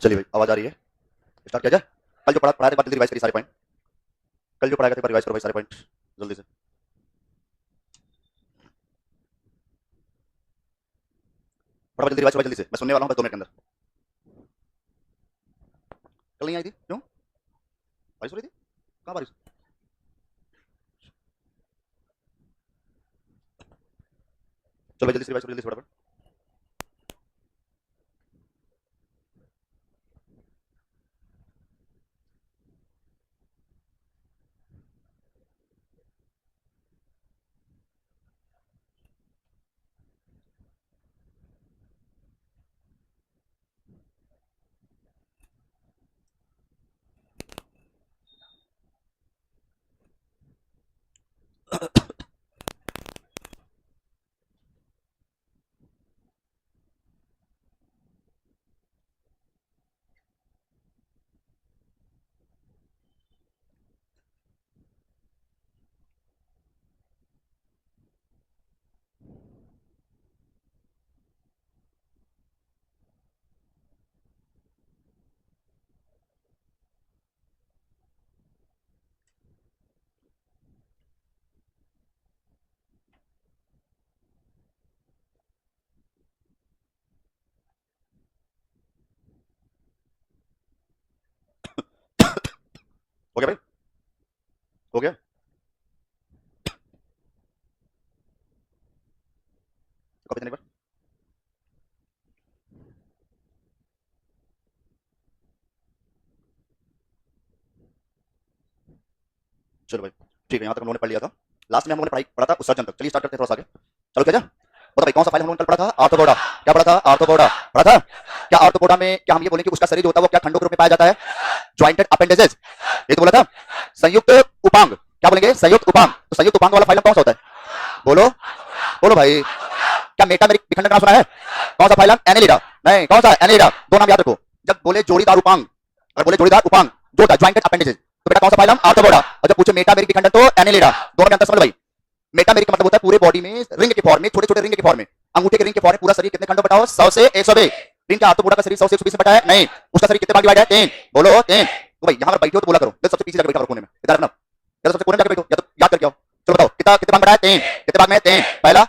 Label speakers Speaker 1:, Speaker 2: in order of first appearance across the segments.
Speaker 1: चलिए भाई, आवाज आ रही है, स्टार्ट किया जाए। कल जो पढ़ाया था एक बार जल्दी रिवाइज करिए सारे पॉइंट। कल जो पढ़ाया था एक बार रिवाइज करो भाई सारे पॉइंट जल्दी से। फटाफट जल्दी रिवाइज करो जल्दी से, मैं सुनने वाला हूँ बस 2 मिनट के अंदर। कल नहीं आई थी क्यों? बारिश हो रही थी? कहाँ बारिश? चलो भाई जल्दी से रिवाइज करो जल्दी से फटाफट। हो गया भाई? हो गया? कॉपी देने एक बार। चलो भाई ठीक है, यहाँ तक हम लोगों ने पढ़ लिया था। लास्ट में हम लोगों ने पढ़ा था उत्सर्जन तक। चलिए स्टार्ट करते हैं थोड़ा सा आगे। चलो क्या जा बता भाई, कौन सा फाइल हम लोगों ने कल पढ़ा था? आर्थ्रोपोडा। क्या पढ़ा था? आर्थ्रोपोडा पढ़ा था। क्या आर्थ्रोपोडा में क्या हम ये बोलेंगे कि उसका शरीर जो होता है वो क्या खंडों के रूप में पाया जाता है? ज्वाइंटेड अपेंडेजेस, ये तो बोला था। संयुक्त उपांग, क्या बोलेंगे? संयुक्त उपांग। तो संयुक्त उपांग वाला फाइलम कौन सा होता है? बोलो बोलो भाई। क्या मेटामेरिक विखंडन का नाम सुना है? कौन सा फाइलम? एनेलिडा। नहीं, कौन सा? एनेलिडा। दो नाम याद रखो। जब बोले जोड़ीदार उपांग, अगर बोले जोड़ीदार उपांग जोड़ता ज्वाइंटेड अपेंडेजेस, तो बेटा कौन सा फाइलम? आर्थ्रोपोडा। और जब पूछे मेटामेरिक विखंडन तो एनेलिडा। दोनों में अंतर समझ भाई। मेटामेरिक का मतलब होता है पूरे बॉडी में रिंग के फॉर्म में, छोटे छोटे रिंग के फॉर्म में, अंगूठे के रिंग के फॉर्म में पूरा शरीर कितने खंडों में बटा हो? 100 से 120। रिंग का आर्थ्रोपोडा का शरीर 100 से 120 में बटा है? नहीं। उसका शरीर कितने भाग डिवाइड है? 3। बोलो 3। तो भाई यहाँ पर बैठे हो तो बोला करो, सबसे पीछे जाकर बैठा कोने में, इधर अपना, इधर सबसे कोने में जाकर बैठो, या तो याद करके आओ। चलो बताओ कितना कितने भाग बटा है? 3। कितने भाग में? 3। पहला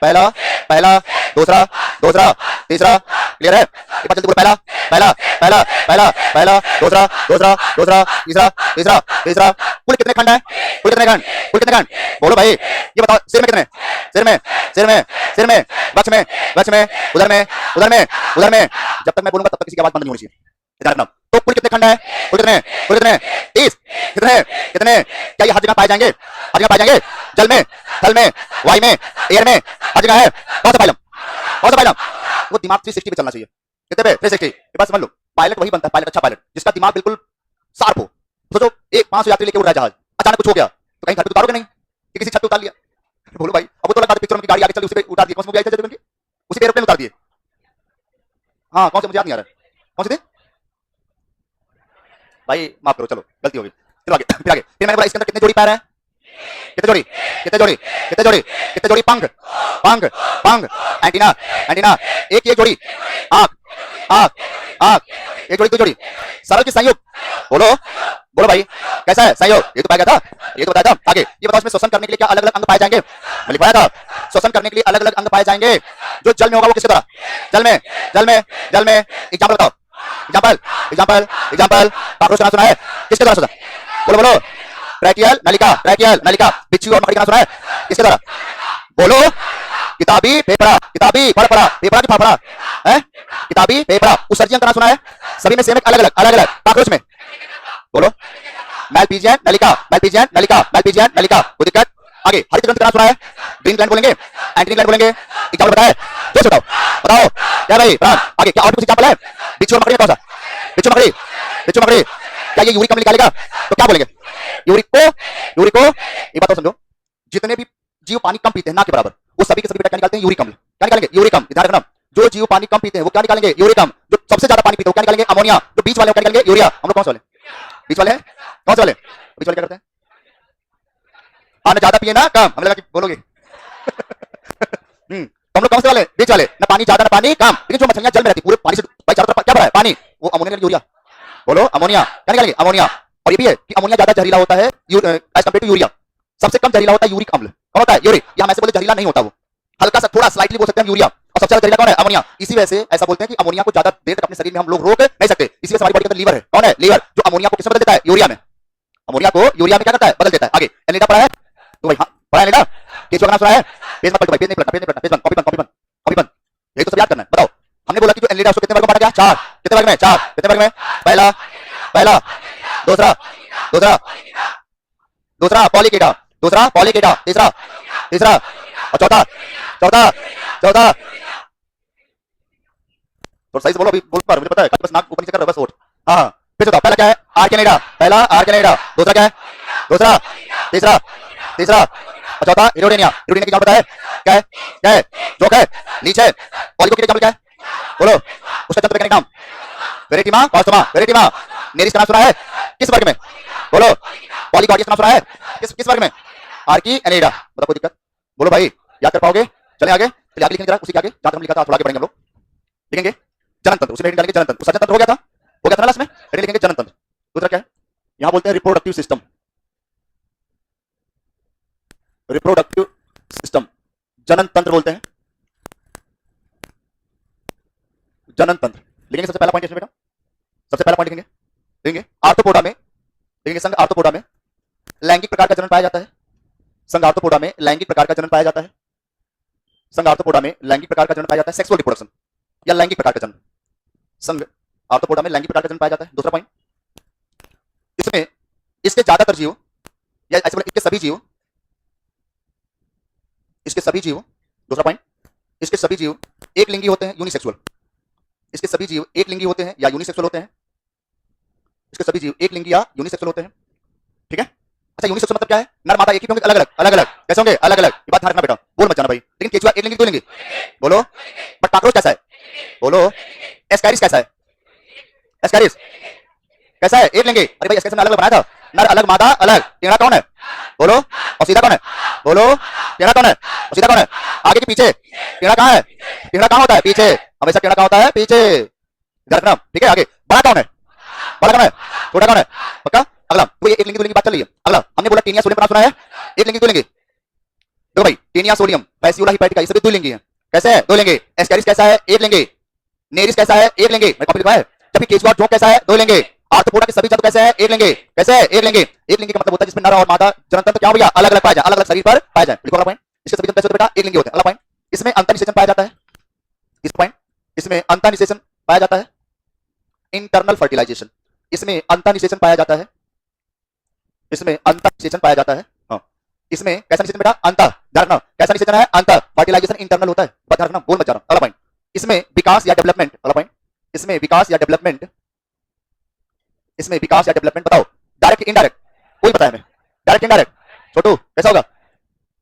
Speaker 1: पहला पहला, दूसरा दूसरा, तीसरा। क्लियर है? एक बार जल्दी बोलो। पहला पहला पहला पहला पहला, दूसरा दूसरा दूसरा, तीसरा तीसरा तीसरा। कुल कितने खंड है? कुल कितने खंड? कुल कितने खंड? बोलो भाई। ये बताओ सिर में कितने? सिर में सिर में सिर में, वक्ष में वक्ष में, उधर में उधर में उधर में। जब तक मैं बोलूंगा तब तक किसी की आवाज बंद नहीं होनी चाहिए, ध्यान रखना। तो कुल कितने खंड है? कुल कितने? कुल कितने? 30। कितने कितने? क्या ये हर जगह पाए जाएंगे? हर जगह पाए जाएंगे? जल में, थल में, वायु में, एयर में, हर जगह है। कौन सा फाइलम? कौन सा फाइलम? वो दिमाग 360 पे चलना चाहिए। कितने पे? 360। ये बात समझ लो। पायलट वही बनता है, पायलट अच्छा पायलट जिसका दिमाग बिल्कुल शार्प हो। सोचो एक 500 यात्री लेके उड़ रहा है जहाज, अचानक कुछ हो गया तो कहीं घर पे उतारोगे नहीं कि किसी छत पे उतार लिया? बोलो भाई। अब तो लगा पिक्चर में गाड़ी आगे चली उसी पे उतार दिए। कौन सी मूवी आई थी की? उसी पे एरोप्लेन उतार दिए। हाँ कौन से, मुझे याद नहीं आ रहा है कौन सी थी भाई, माफ करो, चलो गलती हो गई। चलो आगे फिर आगे। फिर मैंने बोला इसके अंदर कितने जोड़ी पैर है? कितने जोड़ी? कितने जोड़ी? कितने जोड़ी? कितने जोड़ी? पंख पंख पंख। एंटीना एंटीना, एक जोड़ी। आंख आंख आंख, एक जोड़ी दो जोड़ी। सरल की संयोग। बोलो बोलो भाई, कैसा है संयोग? ये तो पाया गया था, ये तो बताया था। आगे ये बताओ इसमें श्वसन करने के लिए क्या अलग अलग अंग पाए जाएंगे? मैं लिखवाया था, श्वसन करने के लिए अलग अलग अंग पाए जाएंगे। जो जल में होगा वो किसके द्वारा? जल में जल में जल में। एग्जाम्पल बताओ, एग्जाम्पल एग्जाम्पल एग्जाम्पल। कॉकरोच का नाम सुना है? किसके द्वारा सुना? बोलो बोलो। ट्रैकियल नलिका, ट्रैकियल नलिका। बिच्छू और मकड़ी का नाम सुना है? किसके द्वारा? बोलो। किताबी पेपरा, किताबी पढ़ पढ़ा, पेपरा की फाफड़ा है, किताबी पेपरा। उत्सर्जन का नाम सुना है? सभी में सेम अलग अलग अलग अलग। कॉकरोच में बोलो। मैलपीजियन नलिका, मैलपीजियन नलिका, मैलपीजियन नलिका। कोई दिक्कत? आगे हरित ग्रंथ का नाम सुना है? ग्रीन ग्लैंड बोलेंगे, एंटी ग्लैंड बोलेंगे। एग्जाम्पल बताए जो बताओ बताओ क्या भाई प्राण? आगे क्या और कुछ एग्जाम्पल है? बिच्छू और मकड़ी कौन सा? बिच्छू मकड़ी, बिच्छू मकड़ी। क्या ये यूरिक अम्ल निकालेगा? तो क्या बोलेंगे? यूरिक को, यूरिक को। एक बात और समझो, जितने भी जीव पानी कम पीते हैं ना के बराबर, वो सभी के सभी बेटा क्या निकालते हैं? यूरिक अम्ल। क्या निकालेंगे? यूरिक अम्ल। ध्यान रखना, जो जीव पानी कम पीते हैं वो क्या निकालेंगे? यूरिक अम्ल। जो सबसे ज्यादा पानी पीते हैं वो क्या निकालेंगे? अमोनिया। जो बीच वाले क्या निकालेंगे? यूरिया। हम लोग कौन से वाले? बीच वाले हैं। कौन से वाले? बीच वाले क्या करते हैं? हाँ, ना ज्यादा पिए ना कम, हमें लगा कि बोलोगे। तो हम लोग कौन से वाले? बीच वाले। ना पानी ज्यादा ना पानी कम। लेकिन जो मछलियां जल में रहती पूरे पानी से भाई चारों तरफ क्या भरा है? पानी। वो अमोनिया यूरिया, बोलो अमोनिया क्या निकालेंगे, अमोनिया। और ये भी है कि अमोनिया ज्यादा जहरीला होता है एज कम्पेयर टू यूरिया। सबसे कम जहरीला होता है यूरिक अम्ल, कौन होता है, यूरिक, या हम ऐसे बोलते जहरीला नहीं होता वो, हल्का सा थोड़ा स्लाइटली बोल सकते हैं यूरिया। और सबसे ज्यादा जहरीला कौन है, अमोनिया। इसी वजह से ऐसा बोलते हैं कि अमोनिया को ज्यादा देर तक अपने शरीर में हम लोग रोक नहीं सकते, इसी वजह से हमारी बॉडी के अंदर लीवर है, कौन है, लीवर, जो अमोनिया को किसमें बदल देता है, यूरिया में। अमोनिया को यूरिया में क्या करता है, बदल देता है। आगे एनिटा पढ़ा है तो भाई, हाँ पढ़ा है एनिटा, केचुआ का नाम सुना है, पेज मत पलटो भाई, पेज नहीं पलटना, पेज नहीं पलटना, पेज बंद, कॉपी बंद, कॉपी बंद, कॉपी बंद, यही तो सब याद करना है। बताओ हमने बोला कि जो एनिटा उसको कितने वर्ग में बांटा गया, चार, कितने वर्ग में, चार, कितने वर्ग में, पहला, पहला, दूसरा, दूसरा, दूसरा पॉलीकेटा, दूसरा पॉलीकेटा, तीसरा, तीसरा, और चौथा, चौथा, चौथा, तो सही से बोलो, अभी बोल पा रहे मुझे पता है, बस नाक ऊपर नीचे कर रहा है बस, वोट, हाँ फिर बताओ, पहला क्या है, आर्केनेडा, पहला आर्केनेडा, दूसरा क्या है, दूसरा, तीसरा, तीसरा, और चौथा हिरोडेनिया। हिरोडेनिया की जान पता है क्या है, क्या है, जोक है, लीच है, पॉलिको की जान क्या है, बोलो उसका जंतु वैज्ञानिक नाम, फेरेटिमा कॉस्टोमा, फेरेटिमा। नेरिस का नाम सुना है, किस वर्ग में, बोलो पॉलीकॉर्डियस का नाम सुना है, किस वर्ग में, आर्किएनेडा। बताओ कोई दिक्कत, बोलो भाई याद कर पाओगे, चले आगे, चलिए आगे लिखेंगे जरा, उसी के आगे जहां तक हम लिखा था थोड़ा आगे बढ़ेंगे हम लोग, लिखेंगे जनन तंत्र, उसी में डालेंगे जनन तंत्र, सजन तंत्र हो गया था ना लास्ट में, हेडिंग लिखेंगे जनन तंत्र। दूसरा क्या है, यहां बोलते हैं रिप्रोडक्टिव सिस्टम, रिप्रोडक्टिव सिस्टम, जनन तंत्र बोलते हैं, जनन तंत्र लिखेंगे। सबसे पहला पॉइंट इसमें बेटा, सबसे पहला पॉइंट लिखेंगे, लिखेंगे आर्थ्रोपोडा में, लिखेंगे संघ आर्थ्रोपोडा में लैंगिक प्रकार का जनन पाया जाता है, संघ आर्थ्रोपोडा में लैंगिक प्रकार का जनन पाया जाता है, संघ आर्थ्रोपोडा में लैंगिक प्रकार का जनन पाया जाता है, सेक्सुअल रिप्रोडक्शन या लैंगिक प्रकार का जनन, संघ आर्थ्रोपोडा में लैंगिक प्रकार का जनन पाया जाता है। दूसरा पॉइंट, इसमें इसके ज्यादातर जीव या ऐसे बोले इसके सभी जीव, इसके सभी जीव, दूसरा पॉइंट, इसके सभी जीव एक लिंगी होते हैं, यूनिसेक्सुअल, इसके सभी जीव एक लिंगी होते हैं या यूनिसेक्सुअल होते हैं, इसके सभी जीव एक लिंगी या यूनिसेक्सुअल होते हैं, ठीक है। अच्छा यूनिसेक्सुअल मतलब क्या है, नर मादा एक ही होंगे, अलग अलग, अलग अलग कैसे होंगे, अलग अलग, ये बात ध्यान रखना बेटा, बोल मत जाना भाई। लेकिन केचुआ एक लिंगी दो लिंगी, बोलो, बट काकरोच कैसा है, बोलो, एस्कैरिस कैसा है, एस्कैरिस कैसा है, एक लिंगी, अरे भाई एस्कैरिस में अलग अलग बनाया था, नर अलग मादा अलग, टेढ़ा कौन है, बोलो, और सीधा कौन है, बोलो, टेढ़ा कौन है और सीधा कौन है, आगे के पीछे, टेढ़ा कहां है, टेढ़ा कहां होता है, पीछे, हमेशा टेढ़ा कहां होता है, पीछे, ध्यान रखना, ठीक है। आगे बड़ा कौन है, बड़ा कौन है, छोटा कौन है, पक्का। अगला तो ये एक लिंगी दो लिंगी बात चल रही है। अगला हमने बोला टेनिया सोलियम का नाम सुना है, एक लिंगी दो लिंगी, देखो भाई टेनिया सोलियम, पैसियोला हिपैटिका, ये सभी दो लिंगी हैं, कैसे है, दो लिंगी। एस्कैरिस कैसा है, एक लिंगी। नेरिस कैसा है, एक लिंगी, मैं कॉपी लिखा है। जबकि केचुआ जोंक कैसा है, दो लिंगी। आर्थ्रोपोडा के सभी जंतु कैसे हैं, एक लिंगी, कैसे है, एक लिंगी। एक लिंगी का मतलब होता है जिसमें नर और मादा जनन तंत्र क्या हो गया, अलग अलग पाया जाए, अलग अलग शरीर पर पाया जाए। लिखो अगला पॉइंट, इसके सभी जंतु कैसे होते हैं बेटा, एक लिंगी होते हैं। अगला पॉइंट, इसमें अंतःनिषेचन पाया जाता है, इस पॉइंट, इसमें अंतःनिषेचन पाया जाता है, इंटरनल फर्टिलाइजेशन, इसमें अंतःनिषेचन पाया जाता है, इसमें अंतःनिषेचन पाया जाता है। हाँ इसमें कैसा निषेचन बेटा, अंतः, ध्यान रखना कैसा निषेचन है, अंतः, फर्टिलाइजेशन इंटरनल होता है, बता रखना, बोल मत जाना। अगला पॉइंट, इसमें विकास या डेवलपमेंट, अगला पॉइंट, इसमें विकास या डेवलपमेंट, इसमें विकास या डेवलपमेंट बताओ, डायरेक्ट इनडायरेक्ट, कोई पता है हमें, डायरेक्ट इनडायरेक्ट, छोटू कैसा होगा,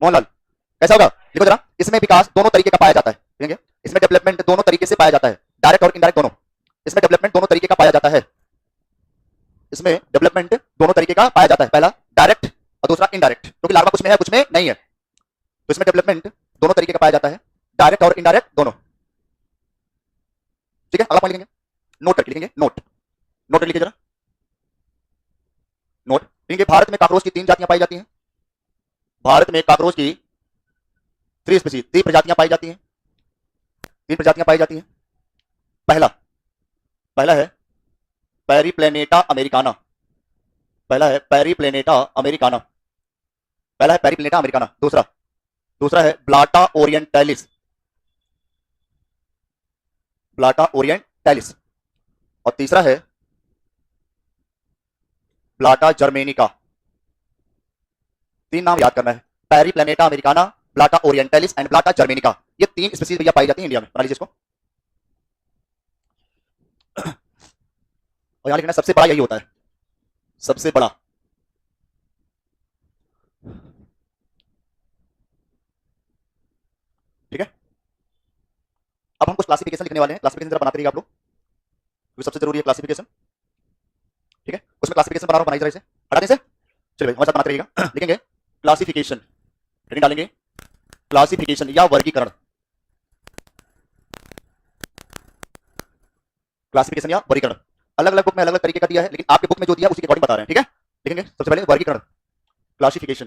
Speaker 1: मोहनलाल कैसा होगा, लिखो जरा। इसमें विकास दोनों तरीके का पाया जाता है, ठीक है, इसमें डेवलपमेंट दोनों तरीके से पाया जाता है, डायरेक्ट और इनडायरेक्ट दोनों, इसमें डेवलपमेंट दोनों तरीके का पाया जाता है, इसमें डेवलपमेंट दोनों तरीके का पाया जाता है, पहला डायरेक्ट और दूसरा इनडायरेक्ट, क्योंकि लार्वा कुछ में है कुछ में नहीं है, तो इसमें डेवलपमेंट दोनों तरीके का पाया जाता है, डायरेक्ट और इनडायरेक्ट दोनों, ठीक है। अगला पॉइंट लिखेंगे, नोट करके लिखेंगे, नोट, नोट लिखिए जरा, नोट लिखेंगे। भारत में काकरोच की 3 जातियां पाई जाती हैं, भारत में काकरोच की 3 स्पीशीज, 3 प्रजातियां पाई जाती हैं, 3 प्रजातियां पाई जाती हैं। पहला, पहला है पेरिप्लेनेटा अमेरिकाना, पहला है पेरिप्लेनेटा अमेरिकाना, पहला है पेरिप्लेनेटा अमेरिकाना। दूसरा, दूसरा है ब्लाटा ओरिएंटालिस, ब्लाटा ओरिएंटालिस, और तीसरा है ब्लाटा जर्मेनिका। 3 नाम याद करना है, Periplaneta americana, Blatta orientalis and Blatta germanica, ये 3 स्पीशीज भैया पाई जाती हैं इंडिया में, बना लीजिए इसको। और यहां लिखना सबसे बड़ा यही होता है, सबसे बड़ा, ठीक है। अब हम कुछ क्लासिफिकेशन लिखने वाले हैं, क्लासिफिकेशन जरा बनाते रहिए आप लोग, क्योंकि सबसे जरूरी है क्लासिफिकेशन, ठीक है। उसमें क्लासिफिकेशन बना रहा हूं, बनाइए जरा इसे, हटा दें इसे, चलिए भाई हमारे साथ बनाते रहिएगा। लिखेंगे क्लासिफिकेशन, हेडिंग डालेंगे क्लासिफिकेशन या वर्गीकरण, क्लासिफिकेशन या वर्गीकरण। अलग अलग बुक में अलग अलग तरीके का दिया है, लेकिन आपके बुक में जो दिया उसी के अकॉर्डिंग बता रहे हैं, ठीक है। लिखेंगे सबसे पहले वर्गीकरण, क्लासिफिकेशन,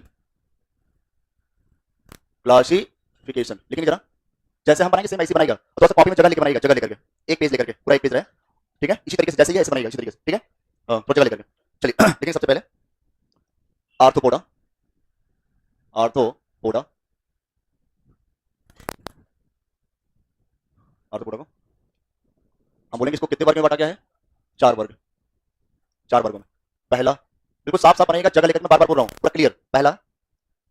Speaker 1: क्लासिफिकेशन लिखेंगे जरा, जैसे हम बनाएंगे सेम ऐसे बनाएगा, और थोड़ा सा कॉपी में जगह लेके बनाएगा, जगह लेकर के एक पेज लेकर के, पूरा एक पेज रहे, ठीक है, इसी तरीके से जैसे ही है ऐसे बनाएगा, इसी तरीके से, ठीक है, थोड़ा जगह लेकर के। चलिए लेकिन सबसे पहले आर्थ्रोपोडा, आर्थ्रोपोडा, आर्थ्रोपोडा को हम बोलेंगे इसको कितने वर्ग में बांटा गया है, 4 वर्ग, 4 वर्गों में। पहला बिल्कुल साफ साफ बनेगा, जगह लेकर मैं बार बार बोल रहा हूँ, पूरा क्लियर। पहला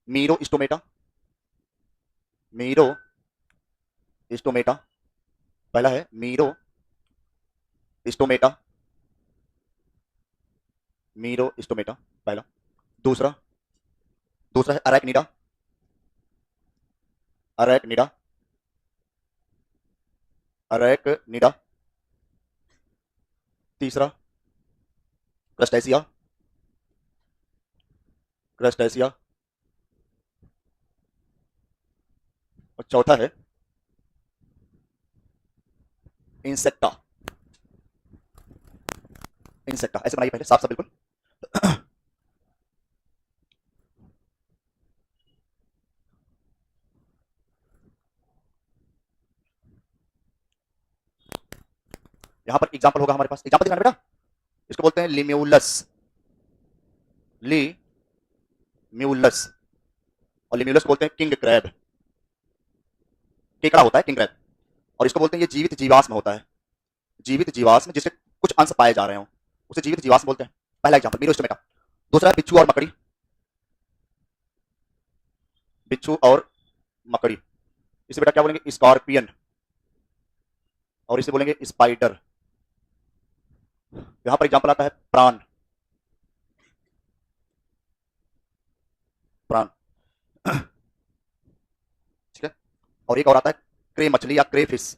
Speaker 1: मीरो स्टोमेटा, मीरो स्टोमेटा, पहला है मीरो स्टोमेटा, मीरो स्टोमेटा पहला। दूसरा, दूसरा है अरैक्निडा, अरैक्निडा, अरैक्निडा। तीसरा क्रस्टेशिया, क्रस्टेशिया। और चौथा है इंसेक्टा, इंसेक्टा। ऐसे बनाइए पहले साफ साफ बिल्कुल। यहां पर एग्जांपल होगा हमारे पास, एग्जांपल दिखाना बेटा। इसको बोलते हैं लिम्यूलस, लिम्यूलस, और लिम्यूलस बोलते हैं किंग क्रैब, केकड़ा होता है किंग क्रैब। और इसको बोलते हैं ये जीवित जीवाश्म होता है, जीवित जीवाश्म जिससे कुछ अंश पाए जा रहे हो उसे जीवित जीवाश्म बोलते हैं। पहला एग्जांपल मीरो स्टोमेटा। दूसरा है बिच्छू और मकड़ी, बिच्छू और मकड़ी। इसे बेटा क्या बोलेंगे, स्कॉर्पियन, और इसे बोलेंगे स्पाइडर। यहां पर एग्जांपल आता है प्राण, प्राण, ठीक है। और एक और आता है क्रे मछली या क्रे फिश,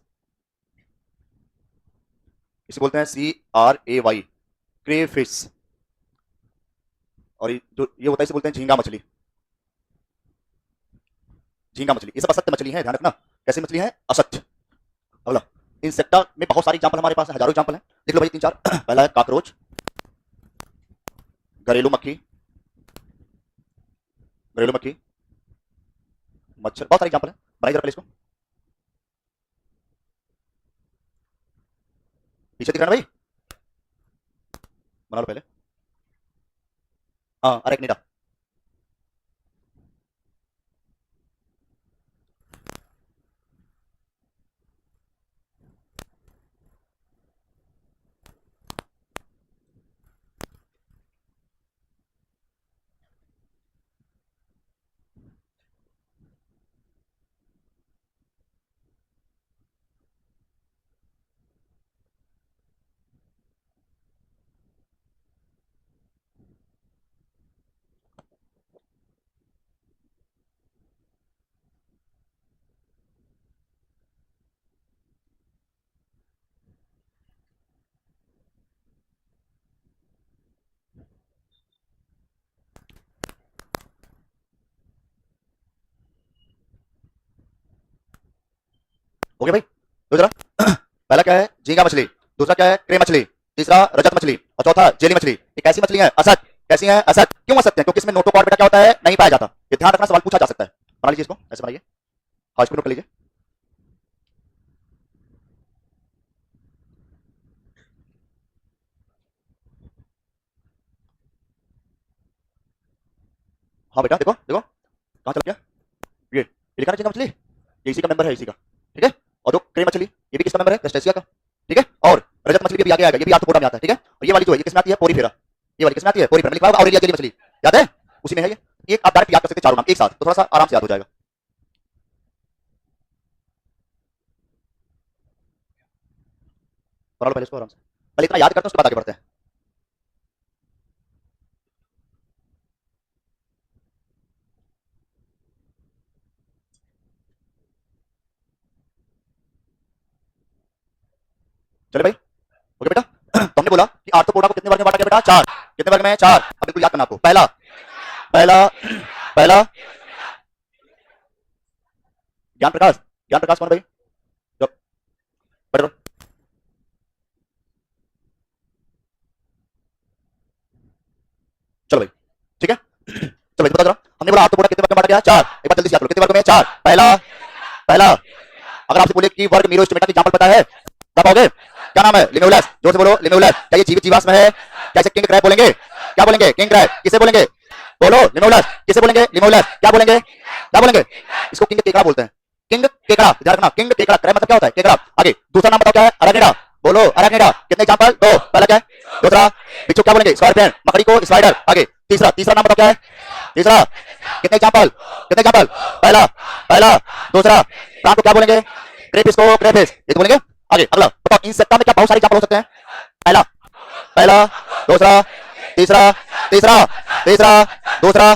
Speaker 1: इसे बोलते हैं CRAY, क्रे फिश। और जो ये होता है इसे बोलते हैं झींगा मछली, झींगा मछली। ये सब असत्य मछली है, ध्यान रखना। कैसी मछली है, असत्य। अगला इंसेक्टा में बहुत सारे एग्जांपल हमारे पास है, हजारों एग्जांपल हैं, देख लो भाई 3-4। पहला है कॉकरोच, घरेलू मक्खी, घरेलू मक्खी, मच्छर, बहुत सारे एग्जांपल हैं। बनाइए जरा पहले इसको, पीछे दिख रहा है ना भाई, बना लो पहले। हाँ अरेक्निडा, हो गया भाई। तो जरा पहला क्या है, झींगा मछली, दूसरा क्या है, क्रे मछली, तीसरा रजत मछली, और चौथा जेली मछली। ये कैसी मछली है, असत। कैसी है, असत। क्यों असत है, क्योंकि इसमें नोटोकॉर्ड बेटा क्या होता है, नहीं पाया जाता। ये ध्यान रखना, सवाल पूछा जा सकता है। बना लीजिए इसको, ऐसे बनाइए, हाँ इसको नोट कर लीजिए। हाँ बेटा देखो देखो कहाँ चला गया, ये लिखा ना झींगा मछली, ये इसी का मेंबर है, इसी का, ठीक है। और जो क्रे मछली ये भी किसका मेंबर है, क्रस्टेशिया का, ठीक है। और रजत मछली भी आगे आएगा, ये भी आर्थ्रोपोडा में आता है, ठीक है। और ये वाली जो है ये किसमें आती है, पोरीफेरा, ये वाली किसमें आती है, पोरीफेरा में लिखा होगा। ऑरेलिया जेली मछली याद है, उसी में है ये। एक आप डायरेक्ट याद कर सकते हैं चारों नाम एक साथ, तो थोड़ा सा आराम से याद हो जाएगा। बना लो पहले इसको आराम से, पहले इतना याद करते हैं उसके बाद आगे बढ़ते हैं। चले भाई, हो गया बेटा। तो हमने बोला कि आर्थ्रोपोडा को कितने वर्ग में बांटा गया बेटा, 4। कितने वर्ग में, 4। अब बिल्कुल याद करना आपको। पहला, पहला, पहला ज्ञान प्रकाश, ज्ञान प्रकाश कौन है भाई, जो, बैठो। चलो भाई ठीक है। चलो भाई बता जरा, हमने बोला आर्थोपोडा कितने वर्ग में बांटा गया? 4। एक बार जल्दी से याद करो कितने वर्ग में? 4। पहला पहला अगर आपसे बोले कि वर्ग मीरोस्टोमेटा की एग्जांपल पता है बता पाओगे? क्या नाम है? लिम्यूलस। जोर से बोलो लिम्यूलस। क्या ये जीवित जीवाश्म है? क्या इसे किंग क्रैब बोलेंगे? क्या बोलेंगे? King crab. किसे बोलेंगे? बोलो लिम्यूलस। किसे बोलेंगे? लिम्यूलस। क्या बोलेंगे? क्या बोलेंगे? इसको किंग केकड़ा बोलते हैं। किंग केकड़ा ध्यान रखना, किंग केकड़ा। क्रैब मतलब क्या होता है? केकड़ा। आगे दूसरा नाम बताओ क्या है? अराग्निडा। बोलो अराग्निडा। कितने एग्जांपल? 2। पहला क्या है? दूसरा बिच्छू क्या बोलेंगे? स्कॉर्पियन। मकड़ी को स्पाइडर। आगे तीसरा, तीसरा नाम बताओ क्या है? तीसरा कितने एग्जांपल? कितने एग्जांपल? पहला पहला दूसरा प्राण को क्या बोलेंगे? क्रेपिस को क्रेपिस। ये तो बोलेंगे। आगे अगला बताओ इंसेक्टा में क्या बहुत सारे एग्जांपल हो सकते हैं? पहला पहला दूसरा तीसरा तीसरा तीसरा दूसरा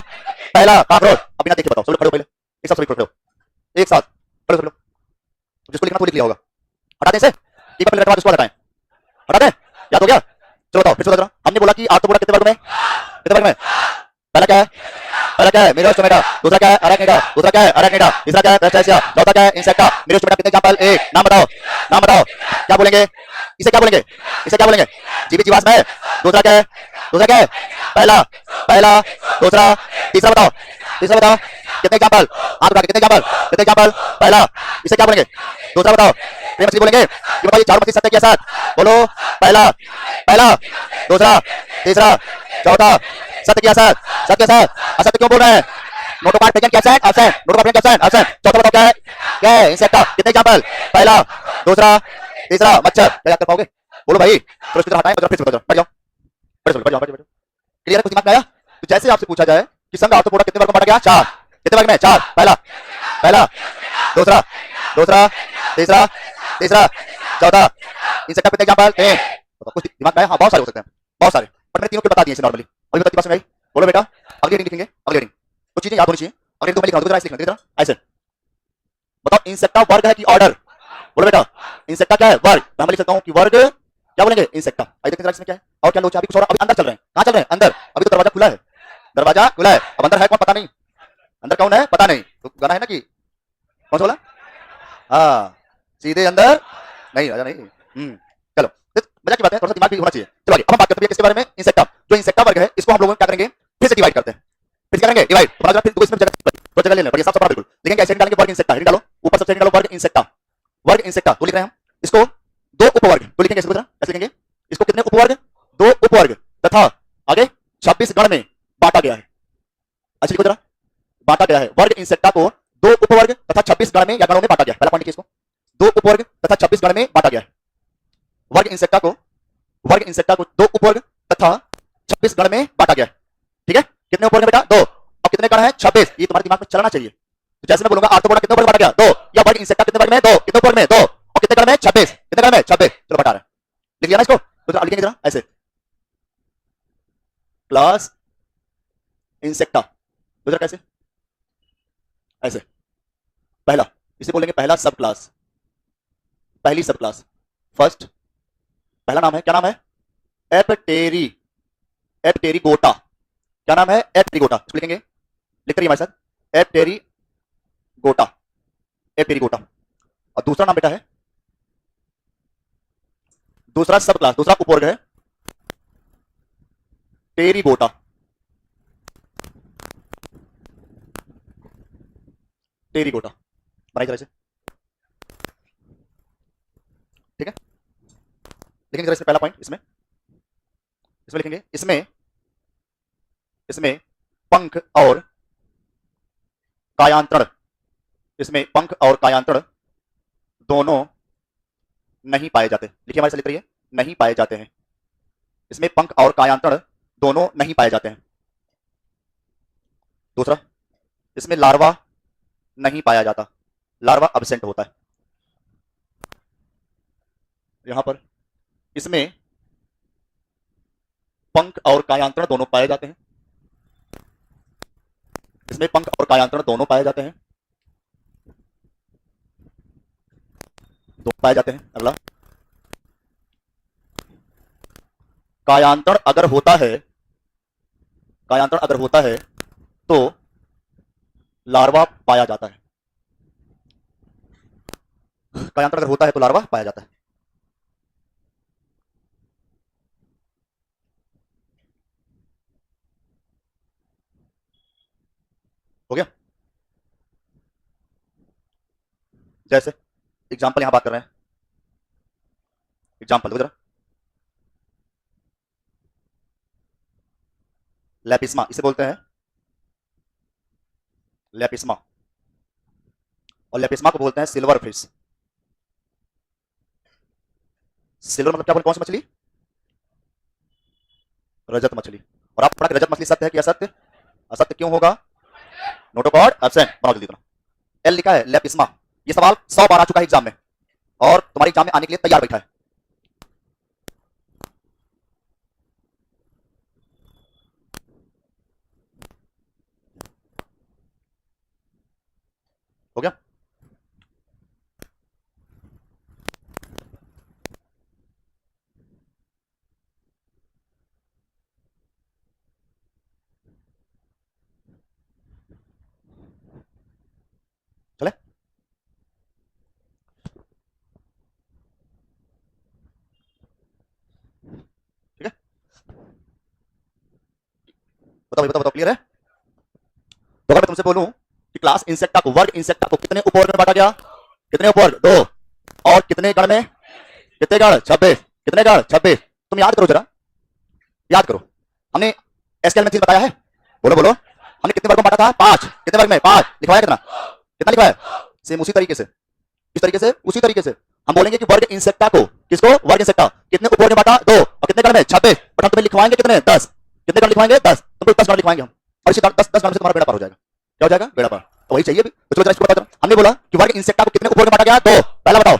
Speaker 1: पहला कॉकरोच। अभी ना देखिए बताओ, सब लोग खड़े हो पहले एक साथ, सभी खड़े हो एक साथ, खड़े हो जिसको लिखना तो लिख लिया होगा। हटा दें इसे, एक बार बाद इसको हटाएं। हटा दें, याद हो गया? चलो बताओ फिर से बताओ। हमने बोला कि आर्थोपोडा कितने वर्ग में? कितने वर्ग में? पहला क्या है? पहला क्या है? मीरोस्टोमेटा। दूसरा क्या है? अराग्निडा। दूसरा क्या है? अराग्निडा। तीसरा क्या है? क्रस्टेशिया। चौथा क्या है? इंसेक्टा। मीरोस्टोमेटा कितने एग्जांपल? 1। नाम बताओ, नाम बताओ। क्या बोलेंगे इसे? क्या बोलेंगे इसे? क्या बोलेंगे? जीवित जीवाश्म है। दूसरा क्या है? दूसरा क्या है? पहला पहला दूसरा तीसरा बताओ, तीसरा बताओ कितने एग्जांपल? हाथ उठा के कितने एग्जांपल? कितने एग्जांपल? पहला इसे क्या बोलेंगे? दूसरा बताओ प्रेम मछली बोलेंगे। ये बताइए चारों मछली सत्य के साथ बोलो। पहला पहला दूसरा तीसरा चौथा सत्य के साथ, सत्य के साथ असत्य क्यों बोल रहे हैं? नोटोकार्ड प्रेजेंट कैसे? एब्सेंट। नोटोकार्ड प्रेजेंट कैसे? एब्सेंट। चौथा बताओ क्या है? क्या है? इंसेक्टा। कितने एग्जांपल? पहला दूसरा तीसरा मच्छर। क्या याद कर पाओगे? बोलो भाई थोड़ा इसको हटाएं और फिर से बताओ। बैठ जाओ, बैठ जाओ, बैठ जाओ। क्लियर है? कुछ दिमाग में आया? तो जैसे आपसे पूछा जाए कि संघ आर्थोपोडा कितने वर्ग में बांटा गया? 4। कितने वर्ग में? 4। पहला पहला दूसरा दूसरा तीसरा तीसरा चौथा इंसेक्टा कितने एग्जांपल? 3। तो कुछ दिमाग में आया? हाँ बहुत सारे हो सकते हैं, बहुत सारे, पर मैंने तीनों के बता दिए इसे नॉर्मली। अभी बताती बात सुनाई। बोलो बेटा अगली हेडिंग लिखेंगे, अगली हेडिंग कुछ चीजें याद होनी चाहिए। अगली तो मैं लिख रहा हूं, ऐसे लिखना ऐसे। बताओ इंसेक्टा वर्ग है कि ऑर्डर? बोलो बेटा इंसेक्टा क्या है? वर्ग। मैं लिख सकता हूं कि वर्ग क्या बोलेंगे? इंसेक्टा। आइए देखते हैं इसमें क्या है और क्या लोचा। अभी कुछ और, अभी अंदर चल रहे हैं। कहां चल रहे हैं? अंदर। अभी तो दरवाजा खुला है, दरवाजा खुला है। अब अंदर है कौन पता नहीं, अंदर कौन है पता नहीं। तो गाना है ना कि कौन सा बोला? हाँ सीधे अंदर नहीं, राजा नहीं। चलो मजा की बात है, थोड़ा सा दिमाग भी होना चाहिए। चलो आगे अब हम बात करते हैं किसके बारे में? इंसेक्टा। जो इंसेक्टा वर्ग है इसको हम लोग क्या करेंगे? फिर से डिवाइड करते हैं। फिर क्या करेंगे? डिवाइड। तो फिर दो इसमें जगह ले लें, बढ़िया साफ साफ बिल्कुल लिखेंगे। ऐसे डालेंगे वर्ग इंसेक्टा, डालो ऊपर सबसे डालो वर्ग इंसेक्टा। वर्ग इंसेक्टा तो लिख रहे हैं हम इसको 2 उपवर्ग। तो लिखेंगे इसको ऐसे लिखेंगे इसको कितने उपवर्ग? 2 उपवर्ग तथा आगे 26 गण में बांटा गया है। अच्छा लिखो जरा, बांटा गया है। वर्ग इंसेक्टा को 2 उपवर्ग तथा 26 गण में या गणों में बांटा गया। पहला पॉइंट इसको 2 उपवर्ग तथा 26 गण में बांटा गया है। वर्ग इंसेक्टा को 2 उपवर्ग तथा 26 गण में बांटा गया है। ठीक है, कितने उपवर्ग बेटा? 2। और कितने गण है? 26। ये तुम्हारे दिमाग में चलना चाहिए। तो जैसे मैं बोलूंगा आर्थोपोडा कितने वर्ग बांटा गया? 2। या वर्ग इंसेक्टा कितने वर्ग में? 2। कितने उपवर्ग में? 2। और कितने गण में? 26। कितने गण में? 26। चलो बता रहे हैं, लिख लिया ना इसको? तो लिखेंगे जरा ऐसे क्लास इंसेक्टा। तो जरा कैसे? ऐसे पहला, इसे बोलेंगे पहला सब क्लास, पहली सब क्लास, फर्स्ट। पहला नाम है, क्या नाम है? एपटेरी, एपटेरिगोटा। क्या नाम है? एपटेरिगोटा। इसको लिखेंगे, लिख करिए हमारे साथ, एपटेरिगोटा, एपटेरिगोटा। और दूसरा नाम बेटा है, दूसरा सब क्लास, दूसरा उपवर्ग है टेरिगोटा। टेरिगोटा बनाई तरह से, ठीक है। लिखेंगे जरा इसमें पहला पॉइंट, इसमें लिखेंगे इसमें पंख और कायांतरण, इसमें पंख और कायांतरण दोनों नहीं पाए जाते। लिखिए हमारे साथ, लिख रहिए, नहीं पाए जाते हैं। इसमें पंख और कायांतरण दोनों नहीं पाए जाते हैं। दूसरा, इसमें लार्वा नहीं पाया जाता, लार्वा अब्सेंट होता है। यहां पर इसमें पंख और कायांतरण दोनों पाए जाते हैं, इसमें पंख और कायांतरण दोनों पाए जाते हैं, दोनों पाए जाते हैं। अगला, कायांतरण अगर होता है, कायांतरण अगर होता है तो लार्वा पाया जाता है। कायांतरण अगर होता है तो लार्वा पाया जाता है। हो गया? जैसे एग्जाम्पल यहां बात कर रहे हैं, एग्जाम्पल देखो जरा, लेपिस्मा इसे बोलते हैं, लेपिस्मा, और लेपिस्मा को बोलते हैं सिल्वर फिश। सिल्वर मतलब क्या बोलते, कौन सी मछली? रजत मछली। और आप पढ़ा कि रजत मछली सत्य है कि असत्य? असत्य क्यों होगा? नोटोकॉर्ड एब्सेंट, बनाओ जल्दी इतना। एल लिखा है लेपिस्मा। ये सवाल 100 बार आ चुका है एग्जाम में, और तुम्हारे एग्जाम में आने के लिए तैयार बैठा है। हो गया? चले? ठीक है, बताओ बताओ बताओ, क्लियर है? तो अगर मैं तुमसे बोलूं कि क्लास इंसेक्टा को, वर्ग इंसेक्टा को कितने उपवर्ग में बांटा गया? कितने उपवर्ग? 2। और कितने गण में? कितने गण? 26। कितने गण? 26। तुम याद करो जरा, याद करो, हमने एसक्यूएल में चीज बताया है, बोलो बोलो, हमने कितने वर्गों में बांटा था? 5। कितने वर्ग में? 5। लिखवाया कितना? कितना लिखवाया? सेम उसी तरीके से, इस तरीके से, उसी तरीके से हम बोलेंगे कि वर्ग इंसेक्टा को, किसको? वर्ग इंसेक्टा, कितने उपवर्ग में बांटा? 2। और कितने गण में? 26। बट हम तुम्हें लिखवाएंगे कितने? 10। कितने गण लिखवाएंगे? 10। तुमको 10 गण लिखवाएंगे हम, और इसी 10 गण से तुम्हारा बेड़ा पार हो जाएगा। क्या हो जाएगा? बेड़ा पार। तो वही चाहिए भी। तो चलो जरा इसको बताओ। हमने बोला कि वर्ग इंसेक्टा को कितने उपवर्ग में बांटा गया? 2। पहला बताओ,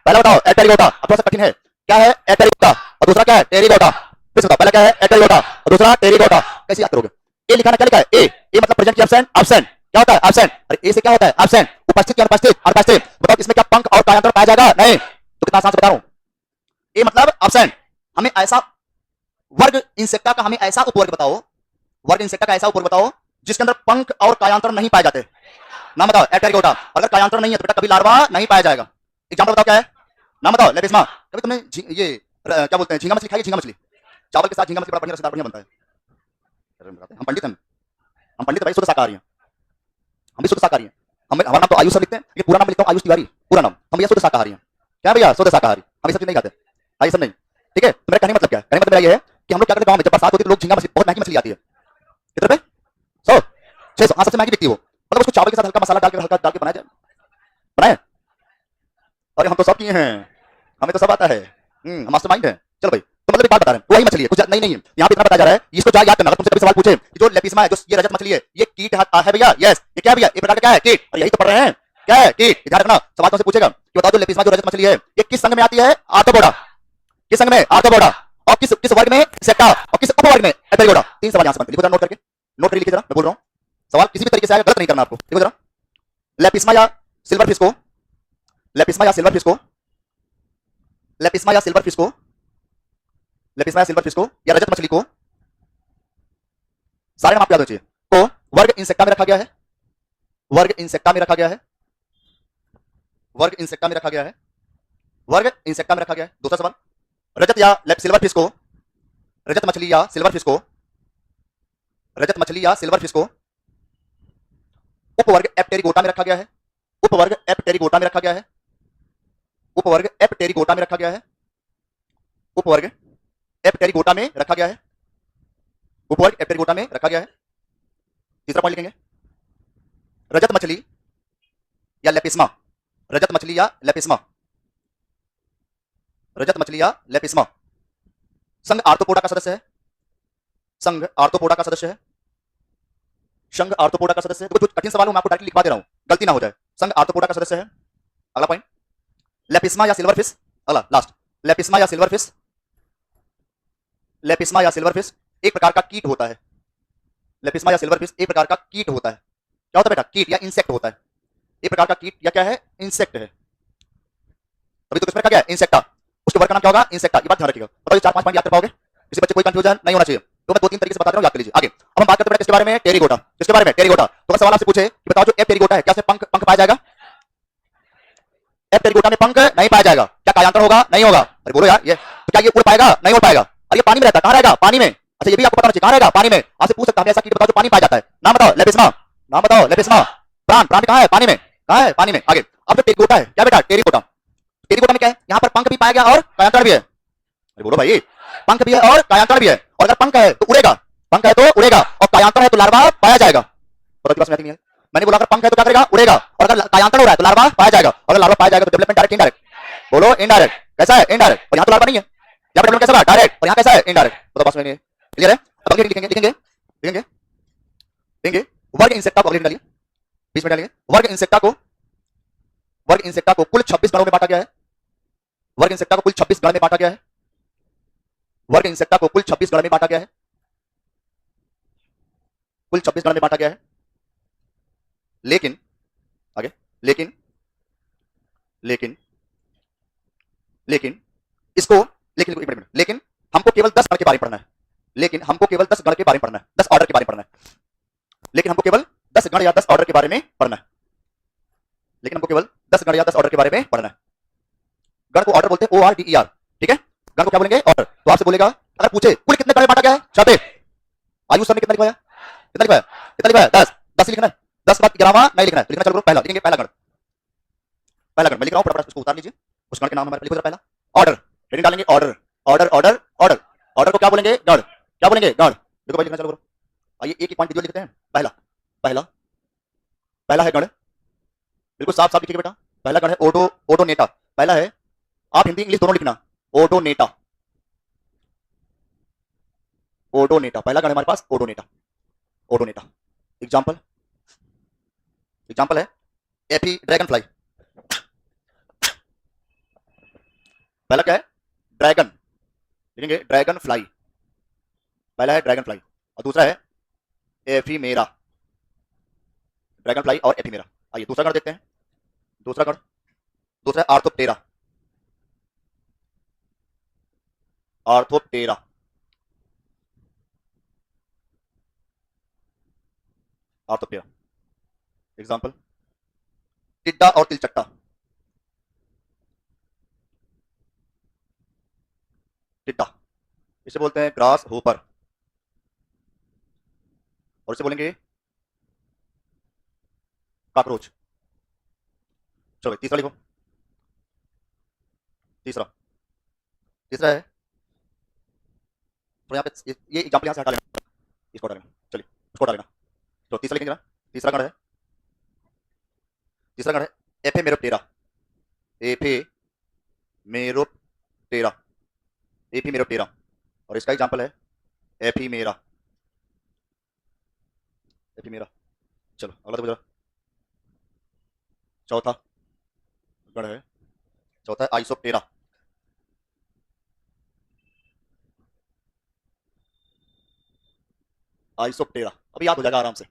Speaker 1: पहला बताओ, एटेरिगोटा। अब थोड़ा सा कठिन है, क्या है? एटेरिगोटा। और दूसरा क्या है? टेरिगोटा। फिर बताओ, पहला क्या है? एटेरिगोटा, और दूसरा टेरिगोटा। कैसे याद करोगे? ए लिखा है, क्या लिखा है? ए मतलब प्रेजेंट की एब्सेंट, एब्सेंट क्या होता है? एब्सेंट। अरे ए से क्या होता है? एब्सेंट। उपस्थित या अनुपस्थित? अनुपस्थित। बताओ इसमें क्या पंख और कायांतर पाया जाएगा? नहीं। तो कितना आसान से बता रहा हूं, ए मतलब एब्सेंट। हमें ऐसा वर्ग इंसेक्टा का, हमें ऐसा उपवर्ग बताओ, वर्ग इंसेक्टा का ऐसा उपवर्ग बताओ जिसके अंदर पंख और कायांतर नहीं पाए जाते। नाम बताओ। एटेरिगोटा। अगर कायांतर नहीं है तो बेटा कभी लार्वा नहीं पाया जाएगा। एग्जांपल बताओ क्या है? नाम बताओ। लेपिस्मा। कभी तुमने ये क्या बोलते हैं, झींगा मछली खाई है? झींगा मछली, चावल के साथ झींगा मछली बड़ा बढ़िया रसदार बढ़िया बनता है। हम पंडित हैं, हम पंडित भाई, शुद्ध शाकाहारी हैं, हम भी शुद्ध शाकाहारी हैं। हम, हमारा नाम तो आयुष सर लिखते हैं, लेकिन पूरा नाम लिखता हूँ आयुष तिवारी, पूरा नाम। हम भैया शुद्ध शाकाहारी हैं। क्या भैया? शुद्ध शाकाहारी। हम ये सब चीज नहीं खाते, ये सब नहीं। ठीक है, तो मेरा कहने मतलब क्या है? कहने मतलब मेरा ये है कि हम लोग क्या करते हैं गांव में, जब बरसात होती है तो लोग झींगा मछली, बहुत महंगी मछली आती है, कितने रुपए? 100 600, हाँ सबसे महंगी बिकती है वो। मतलब उसको चावल के साथ हल्का मसाला डाल के, हल्का डाल के बनाया जाए, बनाए। अरे हम तो सब किए हैं, हमें तो सब आता है, मास्टर माइंड है। चलो भाई, तो मतलब एक बात बता रहे हैं, वही मछली है, कुछ नहीं है। यहाँ पे इतना बताया जा रहा है, इसको क्या याद करना। अगर तुमसे कभी सवाल पूछे कि जो लेपिस्मा है, जो ये रजत मछली है, ये कीट है भैया? यस। ये क्या है भैया? ये प्रकार का क्या है? कीट। और यही तो पढ़ रहे हैं, क्या है? कीट। ध्यान रखना, सवाल तुमसे पूछेगा कि बताओ जो लेपिस्मा, जो रजत मछली है, ये किस संघ में आती है? आर्थ्रोपोडा। किस संघ में? आर्थ्रोपोडा। और किस किस वर्ग में? इंसेक्टा। और किस उपवर्ग में? एटेरिगोडा। 3 सवाल यहाँ से बनते, लिखो जरा नोट करके, नोट कर लिखिए जरा, मैं बोल रहा हूँ। सवाल किसी भी तरीके से आएगा, गलत नहीं करना आपको। देखो जरा, लेपिस्मा या सिल्वर फिश को, लेपिस्मा या सिल्वर फिश को, लेपिस्मा या सिल्वर फिश को, लेपिस्मा या सिल्वर फिश को, या रजत मछली को, सारे नाम आपको याद होने चाहिए, को वर्ग इंसेक्टा में रखा गया है, वर्ग इंसेक्टा में रखा गया है, वर्ग इंसेक्टा में रखा गया है, वर्ग इंसेक्टा में रखा गया है। दूसरा सवाल, रजत या सिल्वर फिश को, रजत मछली या सिल्वर फिश को, रजत मछली या सिल्वर फिश को उपवर्ग एप्टेरिगोटा में रखा गया है, उपवर्ग एप्टेरिगोटा में रखा गया है, उपवर्ग एप्टेरिगोटा में रखा गया है, उपवर्ग एप्टेरिगोटा में रखा गया है, उपवर्ग एप्टेरिगोटा में रखा गया है। तीसरा पॉइंट लिखेंगे, रजत मछली या लेपिस्मा, रजत मछली या लेपिस्मा, रजत मछली या लेपिस्मा संघ आर्थ्रोपोडा का सदस्य है, संघ आर्थ्रोपोडा का सदस्य है, संघ आर्थ्रोपोडा का सदस्य है। तो कुछ कठिन सवाल मैं आपको डायरेक्टली लिखवा दे रहा हूं, गलती ना हो जाए। संघ आर्थ्रोपोडा का सदस्य है। अगला पॉइंट, लेपिस्मा या सिल्वर फिश, अगला लास्ट, लेपिस्मा या सिल्वर फिश, लेपिस्मा या सिल्वर फिश एक प्रकार का कीट होता है, लेपिस्मा या सिल्वर फिश एक प्रकार का कीट होता है। क्या होता है बेटा? कीट या इंसेक्ट होता है, एक प्रकार का कीट या क्या है? इंसेक्ट है। तभी तो किसमें रखा गया है? इंसेक्टा। उसके वर्ग का नाम क्या होगा? इंसेक्टा। ये बात ध्यान रखिएगा। बताओ 4-5 पॉइंट याद कर पाओगे? किसी बच्चे कोई कंफ्यूजन नहीं होना चाहिए। तो मैं 2-3 तरीके से बता रहा हूं, याद कर लीजिए। आगे अब हम बात करते हैं किसके बारे में? टेरिगोटा। किसके बारे में? टेरिगोटा। तो अगर सवाल आपसे पूछे कि बताओ जो एप्टेरिगोटा है, क्या पंख पंख पाया जाएगा? एप्टेरिगोटा में पंख नहीं पाया जाएगा। क्या कायांतर होगा? नहीं होगा। अरे बोलो यार, ये तो क्या ये उड़ पाएगा? नहीं उड़ पाएगा। और ये पानी में रहता है, कहां रहेगा? पानी में। अच्छा ये भी आपको पता नहीं कहां रहेगा? पानी में। आपसे पूछ सकता है ऐसा कीट बताओ जो पानी पाया जाता है, नाम बताओ। लेपिस्मा। नाम बताओ लेपिस्मा। प्राण, प्राण कहाँ है? पानी में। कहाँ है? पानी में। आगे अब जो टेरिकोटा है क्या बेटा? टेरिकोटा। टेरिकोटा में क्या है? यहाँ पर पंख भी पाया गया और कायांतरण भी है। अरे बोलो भाई, पंख भी है और कायांतरण भी है। और अगर पंख है तो उड़ेगा, पंख है तो उड़ेगा, और कायांतरण है तो लार्वा पाया जाएगा। मैंने बोला अगर पंख है तो क्या करेगा? उड़ेगा, और अगर कायांतरण हो रहा है तो लार्वा पाया जाएगा, और अगर लार्वा पाया जाएगा तो डेवलपमेंट डायरेक्ट इनडायरेक्ट? बोलो इनडायरेक्ट। कैसा है? इनडायरेक्ट। और यहाँ तो लार्वा नहीं है, यहाँ पर डेवलपमेंट कैसा रहा? डायरेक्ट। और यहाँ कैसा है? इनडायरेक्ट। तो बस में क्लियर है? अब आगे लिखेंगे लिखेंगे लिखेंगे लिखेंगे वर्ग इंसेक्टा को अगले डालिए, बीच में डालिए। वर्ग इंसेक्टा को कुल 26 गणों में बांटा गया है। वर्ग इंसेक्टा को कुल 26 गण में बांटा गया है। वर्ग इंसेक्टा को कुल 26 गण में बांटा गया है। कुल 26 गण में बांटा गया है। लेकिन आगे लेकिन लेकिन लेकिन इसको लेकिन एक मिनट, लेकिन हमको केवल 10 गण के बारे में पढ़ना है। लेकिन हमको केवल 10 गण के बारे में पढ़ना है, 10 ऑर्डर के बारे में पढ़ना है। लेकिन हमको केवल 10 गण या 10 ऑर्डर के बारे में पढ़ना है। लेकिन हमको केवल 10 गण या 10 ऑर्डर के बारे में पढ़ना है। गण को ऑर्डर बोलते हैं, ORDER। ठीक है, गण को क्या बोलेंगे? ऑर्डर। तो आपसे बोलेगा अगर पूछे कुल कितने गण में बांटा गया है? 26। आयुष सर ने कितना लिखवाया? कितना लिखवाया? कितना लिखवाया? 10। 10 ही लिखना है। 10 बाद 11वां नहीं लिखना है। तो लिखना चलो पहला लिखेंगे। पहला गण, पहला गण मैं लिख रहा हूं, फटाफट उसको उतार लीजिए। उस गण के नाम हमारे लिखो जरा। पहला ऑर्डर, हेडिंग डालेंगे order. Order order order. Order को क्या बोलेंगे? गण। क्या बोलेंगे? गण। देखो भाई लिखना चलो करो। आइए एक एक पॉइंट वीडियो लिखते हैं। पहला पहला पहला है गण, बिल्कुल साफ साफ लिखिएगा बेटा। पहला गण है ओडोनेटा। पहला है, आप हिंदी इंग्लिश दोनों लिखना, ओडोनेटा। ओडोनेटा पहला गण हमारे पास, ओडोनेटा। ओडोनेटा। एग्जांपल, एग्जांपल है एपी ड्रैगन फ्लाई। पहला क्या है? ड्रैगन, लिखेंगे ड्रैगन फ्लाई। पहला है ड्रैगन फ्लाई, और दूसरा है एफीमेरा। ड्रैगन फ्लाई और एफीमेरा। आइए दूसरा गण देखते हैं। दूसरा गण, दूसरा है आर्थोप्टेरा। आर्थोप्टेरा। आर्थोप्टेरा। एग्जांपल टिड्डा और तिलचट्टा। टिड्डा, इसे बोलते हैं ग्रास होपर, और इसे बोलेंगे कॉकरोच। चलो तीसरा लिखो। तीसरा, तीसरा है, तो यहाँ पे ये एग्जांपल यहाँ से हटा लेना, इसको हटा लेना। चलिए उसको हटा लेना। तो तीसरा लिखेंगे ना। तीसरा गण है, तीसरा गण है एफेमेरोप्टेरा। एफेमेरोप्टेरा। एफीमेरोप्टेरा, और इसका एग्जांपल है एफीमेरा। एफीमेरा। चलो अगला देखो जरा। चौथा गण है, चौथा है आइसोप्टेरा। आइसोप्टेरा, अभी याद हो जाएगा आराम से।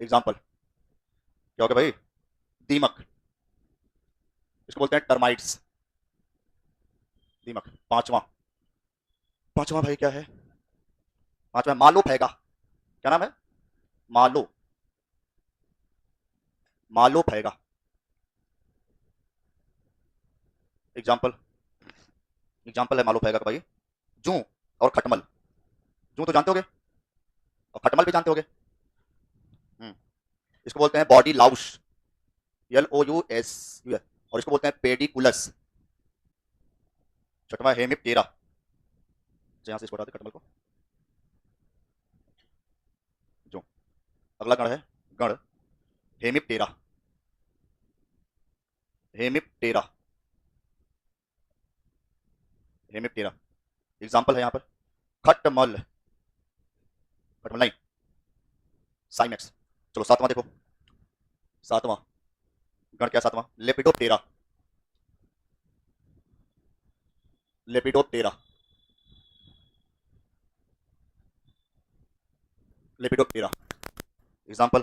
Speaker 1: एग्जांपल क्या होगा भाई? दीमक, इसको बोलते हैं टर्माइट्स। दीमक। पांचवा, पांचवा भाई क्या है? पांचवा मालो फैगा। क्या नाम है? मालो, मालो फैगा। एग्जांपल, एग्जांपल है मालो फैगा का भाई जू और खटमल। जू तो जानते होगे, और खटमल भी जानते होगे। इसको बोलते हैं बॉडी लाउस, LOUS, और इसको बोलते हैं पेडिकुलस। छठवा हेमिप्टेरा। यहां से इसको हटा दे खटमल को। जो अगला गण है, गण हेमिप्टेरा। हेमिप्टेरा। हेमिप्टेरा। एग्जांपल है यहां पर खटमल, खटमल नहीं, साइमेक्स। चलो सातवां देखो। सातवां गण क्या? सातवां लेपिडोप्टेरा। लेपिडोप्टेरा। लेपिडोप्टेरा। एग्जांपल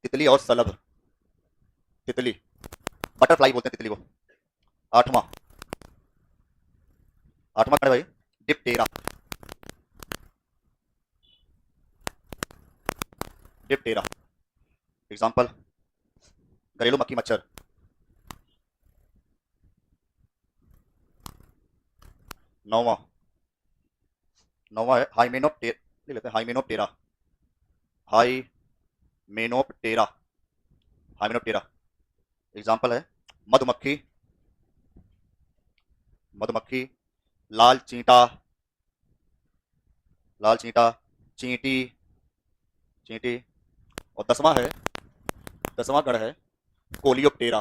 Speaker 1: तितली और सलभ। तितली, बटरफ्लाई बोलते हैं तितली को। आठवां, आठवां गण है भाई डिप्टेरा। डिप्टेरा। एग्जांपल घरेलू मक्खी मच्छर। नौवां, नौवां है हाइमेनोप्टेरा। ले लेते हैं Hymenoptera. High Hymenoptera, Hymenoptera. Example है मधुमक्खी, मधुमक्खी, लाल चींटा, लाल चींटा, चींटी, चींटी। और 10वां है, 10वां गण है कोलियोप्टेरा,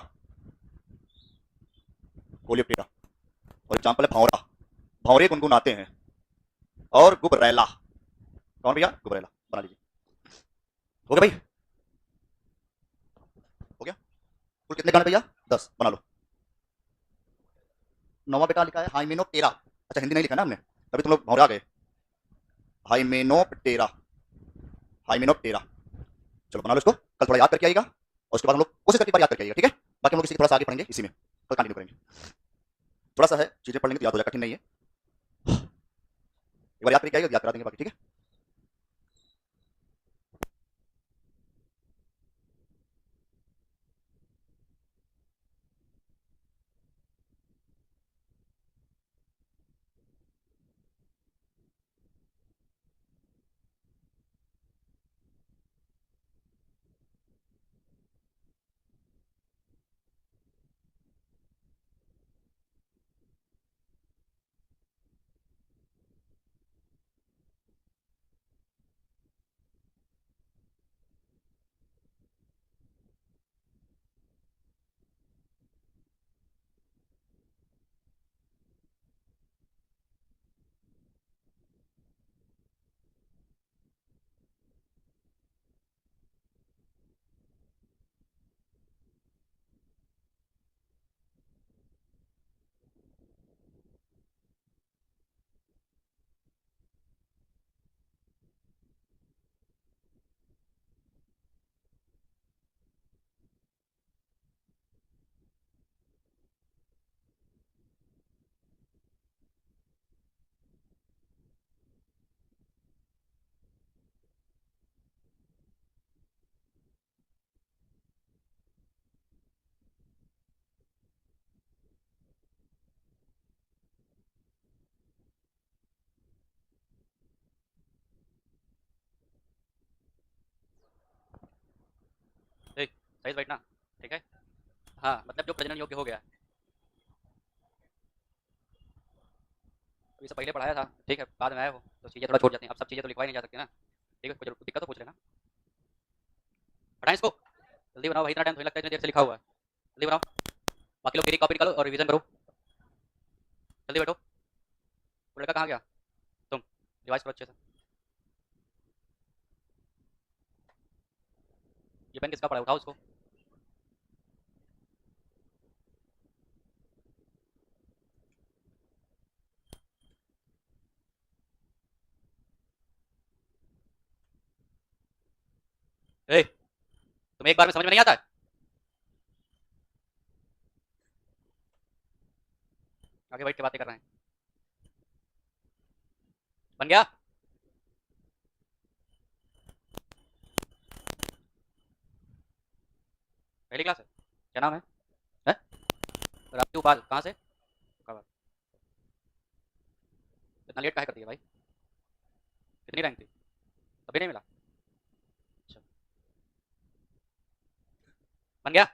Speaker 1: कोलियोप्टेरा। और एग्जाम्पल है भौरा, भौरे गुनगुनाते हैं। और गुबरैला, कौन भैया? गुबरैला। बना लीजिए। हो गया भाई? हो गया? कुल कितने गण भैया? 10। बना लो। 9वां बेटा लिखा है हाइमेनोप्टेरा। अच्छा, हिंदी नहीं लिखा ना हमने, तभी तुम लोग भौरा गए। Hymenoptera, Hymenoptera. चलो बना लो इसको, कल थोड़ा याद करके आएगा, और उसके बाद हम लोग कोशिश करके एक बार याद करके आइएगा, ठीक है? बाकी हम लोग इसी थोड़ा सा आगे पढ़ेंगे, इसी में कल कंटिन्यू करेंगे। थोड़ा सा है, चीजें पढ़ लेंगे तो याद हो जाएगा, कठिन नहीं है। एक बार याद करके आइएगा, याद करा देंगे बाकी, ठीक है?
Speaker 2: देख, सही से बैठना। ठीक है? हाँ, मतलब जो प्रजनन योग्य हो गया। अभी से पहले पढ़ाया था, ठीक है? बाद में आया हो तो चीज़ें थोड़ा छूट जाती हैं। अब सब चीज़ें तो लिखवाई नहीं जा सकती ना। ठीक है? कोई जरूर दिक्कत हो पूछ लेना। हटाएं इसको, जल्दी बनाओ भाई, इतना टाइम थोड़ी लगता है, इतनी देर से लिखा हुआ है। जल्दी बनाओ, बाकी लोग मेरी कॉपी निकालो और रिवीजन करो। जल्दी बैठो। वो लड़का कहाँ गया? तुम रिवाइज करो अच्छे से। ये पेन किसका पड़ा है? उठाओ उसको। ए, तुम्हें एक बार में समझ में नहीं आता है? आगे बैठ के बातें कर रहे हैं। बन गया? पहली क्लास है? क्या नाम है? हैं? राजू पाल, कहाँ से? कहाँ? इतना लेट काहे कर दिया भाई? कितनी रैंक थी? अभी नहीं मिला? अच्छा, बन गया?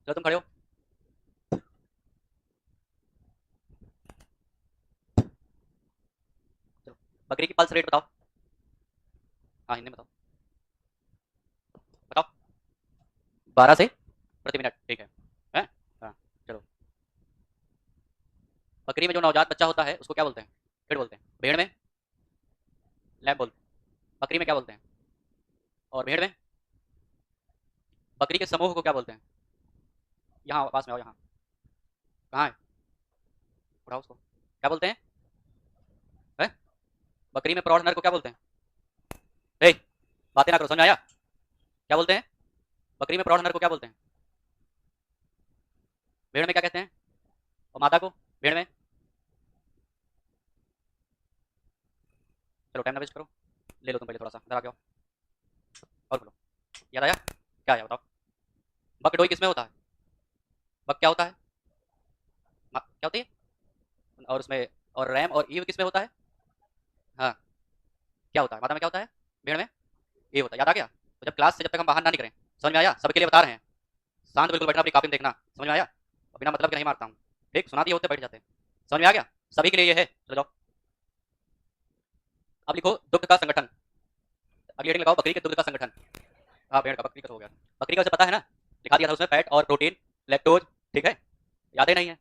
Speaker 2: चलो तुम खड़े हो। चलो, बकरी की पल्स रेट बताओ। हाँ, हिंदी में बताओ। बताओ। 12 से प्रति मिनट, ठीक है? हैं? हाँ, चलो। बकरी में जो नवजात बच्चा होता है उसको क्या बोलते हैं? फिर बोलते हैं। भेड़ में? लैब बोलते हैं। बकरी में क्या बोलते हैं? और भेड़ में? बकरी के समूह को क्या बोलते हैं? यहाँ पास में आओ, यहाँ। कहाँ है? उठाओ उसको। क्या बोलते हैं? है? बकरी में प्रौढ़ नर को क्या बोलते हैं? ए, बातें ना करो, समझ में आया? क्या बोलते हैं? बकरी में प्रौढ़ नर को क्या बोलते हैं? भेड़ में क्या कहते हैं? और माता को? भेड़ में? चलो टाइम ना वेस्ट करो, ले लो तुम पहले थोड़ा सा, इधर आ जाओ और बोलो। याद आया? क्या आया बताओ? बकडोई किसमें होता है? बक क्या होता है? क्या होती है? और उसमें, और रैम और ईव किसमें होता है? हाँ, क्या होता है? माता में क्या होता है? भेड़ में? ए होता है, याद आ गया? तो जब क्लास से जब तक हम बाहर ना निकलें, समझ में आया? सबके लिए बता रहे हैं, शांत बिल्कुल बैठना, अपनी कॉपी में देखना, समझ में आया? और बिना मतलब के नहीं मारता हूँ, ठीक? सुना दिए होते बैठ जाते हैं, समझ में आ गया? सभी के लिए ये है, चलो जाओ। अब लिखो दुग्ध का संगठन, अगली हेडिंग लगाओ बकरी के दुग्ध का संगठन। हाँ भेड़ का, बकरी का तो हो गया। बकरी का वैसे पता है ना, लिखा दिया था उसमें फैट और प्रोटीन, लैक्टोज, ठीक है? याद ही नहीं है,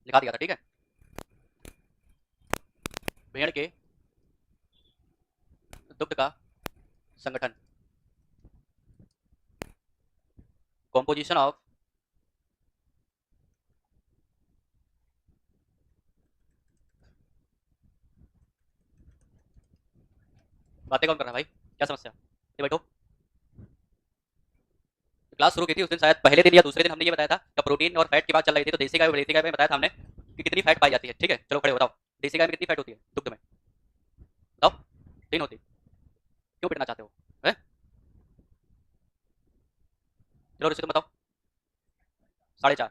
Speaker 2: लिखा दिया था, ठीक है? भेड़ के दुग्ध का संगठन, कॉम्पोजिशन ऑफ बातें कौन कर रहा है भाई, क्या समस्या? ये बैठो। क्लास शुरू की थी उस दिन, शायद पहले दिन या दूसरे दिन हमने ये बताया था जब प्रोटीन और फैट की बात चल रही थी, तो देसी गाय में बताया था हमने कि कितनी फैट पाई जाती है, ठीक है? चलो खड़े हो बताओ, देसी गाय में कितनी फैट होती है दुग्ध में? बताओ। 3 होती। क्यों पिटना चाहते हो? हैं? चलो ऋषि तुम बताओ। 4.5।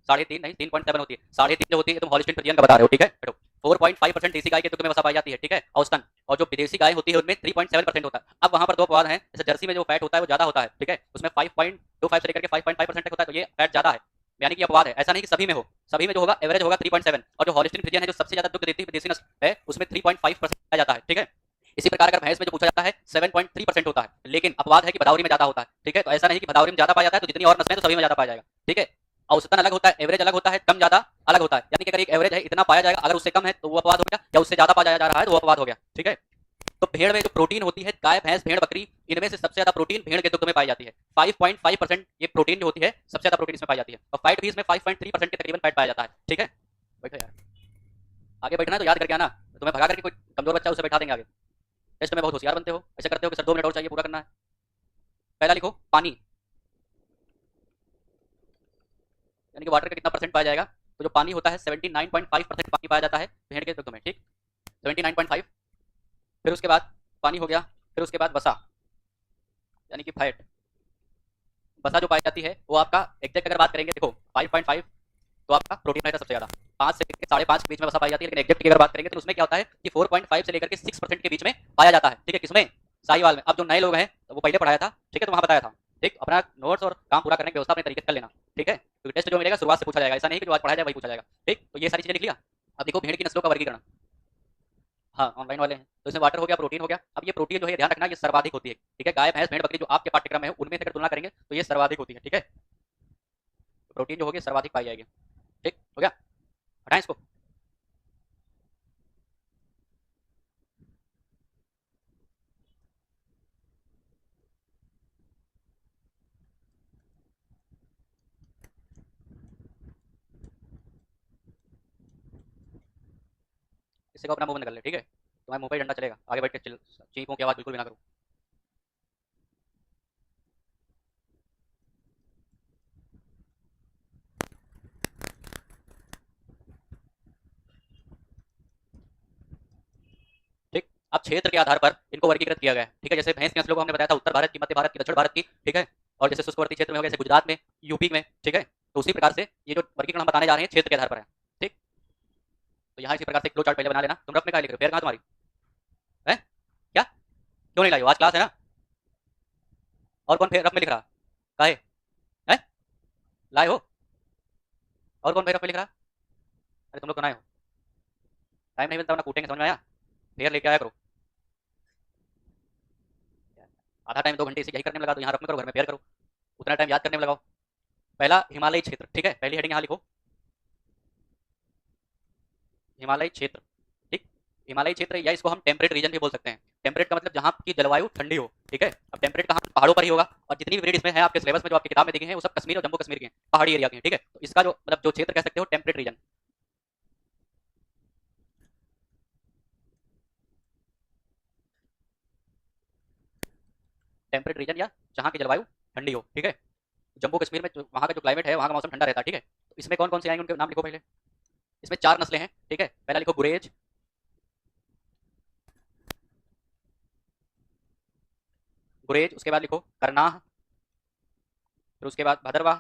Speaker 2: 3.5 नहीं, 3.7 होती है। 3.5 जो होती है तुम हॉलिस्टीन फ्रिजियन का बता रहे हो, ठीक है? बैठो। 4.5% देसी गाय के दुग्ध में वसा पाई जाती है, ठीक है, औसतन। और जो विदेशी गाय होती है उनमें 3.7% होता है। अब वहां पर दो अपवाद हैं, जैसे जर्सी में जो फैट होता है वो ज्यादा होता है, ठीक है, उसमें 5.25 से लेकर के 5.5% तक होता है, तो ये फैट ज्यादा है, यानी कि अपवाद है, ऐसा नहीं कि सभी में हो। सभी में जो होगा एवरेज होगा 3.7, और जो हॉलिस्टीन फ्रिजियन है जो सबसे ज्यादा दुग्ध देती है विदेशी नस्ल है, उसमें 3.5% पाया जाता है, ठीक है? इसी प्रकार अगर भैंस में जो पूछा जाता है 7.3% होता है, लेकिन अपवाद है कि भदावरी में ज्यादा होता है, ठीक है? तो ऐसा नहीं कि भदावरी में ज्यादा पाया जाता है तो जितनी और नस्लें हैं तो सभी में ज्यादा पाया जाएगा, ठीक है? औसतन अलग होता है, एवरेज अलग होता है, कम ज्यादा अलग होता है, यानी कि अगर एक एवरेज है इतना पाया जाएगा, अगर उससे कम है तो वो अपवाद हो गया, या उससे ज्यादा पाया जा रहा है तो वो अपवाद हो गया, ठीक है? तो भेड़ में जो प्रोटीन होती है, गाय भैंस भेड़ बकरी, इनमें से सबसे ज्यादा प्रोटीन भेड़ के दुग्ध में पाई जाती है। 5.5% ये प्रोटीन जो होती है सबसे ज्यादा प्रोटीन इसमें पाई जाती है, और फैट भी इसमें 5.3% के तकरीबन फैट पाया जाता है, ठीक है? बैठो यार, आगे बैठना है तो याद करके आना, तुम्हें भगा करके कोई कमजोर बच्चा उसे बैठा देंगे आगे। टेस्ट में बहुत होशियार बनते हो, ऐसे करते हो कि सर 2 मिनट और चाहिए पूरा करना है। पहला लिखो पानी, यानी कि वाटर का कितना परसेंट पाया जाएगा? तो जो पानी होता है 79.5% पानी पाया जाता है भेड़ के दुग्ध में, ठीक? 79.5। फिर उसके बाद पानी हो गया, फिर उसके बाद वसा, यानी कि फैट। वसा जो पाई जाती है वो आपका एग्जैक्ट अगर बात करेंगे, देखो 5.5 तो आपका प्रोटीन रहेगा सबसे ज्यादा, 5 से लेकर 5.5 के बीच में वसा पाई जाती है, लेकिन एग्जैक्ट की अगर बात करेंगे तो उसमें क्या होता है कि 4.5 से लेकर के 6% के बीच में पाया जाता है, ठीक है? किसमें? साहिवाल में। अब जो नए लोग हैं तो वो पहले पढ़ाया था, ठीक है, तो वहां बताया था, ठीक? अपना नोट्स और काम पूरा करने की व्यवस्था अपने तरीके से कर लेना, ठीक है? क्योंकि टेस्ट जो मिलेगा शुरुआत से पूछा जाएगा, ऐसा नहीं कि जो आज पढ़ाया जाए वही पूछा जाएगा, ठीक? तो ये सारी चीजें लिख लिया। अब देखो भेड़ की नस्लों का वर्गीकरण, हाँ ऑनलाइन वाले हैं, तो इसमें वाटर हो गया, प्रोटीन हो गया। अब ये प्रोटीन जो है ध्यान रखना ये सर्वाधिक होती है, ठीक है? गाय भैंस भेड़ बकरी जो आपके पाठ्यक्रम में है उनमें से अगर तुलना करेंगे तो ये सर्वाधिक होती है, ठीक है? तो प्रोटीन जो होगी सर्वाधिक पाई जाएगी, ठीक हो गया? हटाएं इसको। इससे को अपना मुंह बंद कर ले, ठीक है? तुम्हारे मुंह पे ही डंडा चलेगा, आगे बैठ के चीखों की आवाज बिल्कुल भी ना करो। ठीक। अब क्षेत्र के आधार पर इनको वर्गीकृत किया गया है, ठीक है? जैसे भैंस की नस्लों को हमने बताया था उत्तर भारत की, मध्य भारत की, दक्षिण भारत की, ठीक है? और जैसे शुष्कवर्ती क्षेत्र में हो गया, जैसे गुजरात में, यूपी में, ठीक है? तो उसी प्रकार से ये जो वर्गीकरण हम बताने जा रहे हैं क्षेत्र के आधार पर है, ठीक? तो यहाँ इसी प्रकार से एक फ्लो चार्ट पहले बना लेना। तुम रफ में क्या लिख रहे हो? पैर कहाँ तुम्हारी है? क्या क्यों नहीं लाई हो? आज क्लास है ना? और कौन रफ में लिख रहा काहे है? लाए हो? और कौन रफ में लिख रहा? अरे तुम लोग तो ना हो, टाइम नहीं मिलता ना, कूटेंगे, समझ में आया? फेयर लेके आया करो। आधा टाइम 2 घंटे इसी यही करने में लगा दो, यहाँ रफ में करो, घर में फेयर करो, उतना टाइम याद करने में लगाओ। पहला हिमालयी क्षेत्र, ठीक है? पहली हेडिंग यहाँ लिखो हिमालयी क्षेत्र, ठीक? हिमालयी क्षेत्र या इसको हम टेम्परेट रीजन भी बोल सकते हैं। टेम्परेट का मतलब जहाँ की जलवायु ठंडी हो, ठीक है? अब टेम्परेट कहाँ? पहाड़ों पर ही होगा, और जितनी भी ब्रीड इसमें है आपके सिलेबस में जो आपकी किताब में दिखे हैं वो सब कश्मीर और जम्मू कश्मीर के हैं, पहाड़ी एरिया के हैं, ठीक है? तो इसका जो मतलब जो क्षेत्र कह सकते हो टेम्परेट रीजन, टेम्परेट रीजन या जहाँ की जलवायु ठंडी हो, ठीक है? जम्मू कश्मीर में जो वहाँ का जो क्लाइमेट है वहाँ का मौसम ठंडा रहता है, ठीक है? तो इसमें कौन कौन से आएंगे उनके नाम लिखो पहले। इसमें 4 नस्लें हैं, ठीक है? पहला लिखो गुरेज, गुरेज, उसके बाद लिखो करनाह, फिर उसके बाद भदरवा,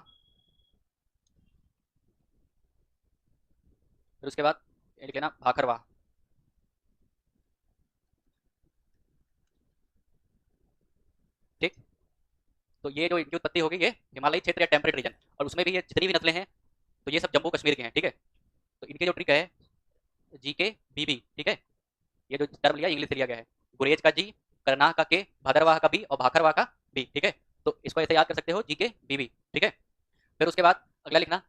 Speaker 2: फिर उसके बाद ये लिख लेना भाखरवा, तो ये जो इनकी उत्पत्ति होगी ये हिमालयी क्षेत्र या टेम्परेट रीजन, और उसमें भी ये जितनी भी नस्लें हैं तो ये सब जम्मू कश्मीर के हैं, ठीक है। तो इनके जो ट्रिक है GK BB, ठीक है, ये जो टर्म लिया इंग्लिश से लिया गया है, गुरेज का G, करनाह का K, भदरवाह का B और भाखरवाह का B, ठीक है। तो इसको ऐसे याद कर सकते हो GK BB, ठीक है। फिर उसके बाद अगला लिखना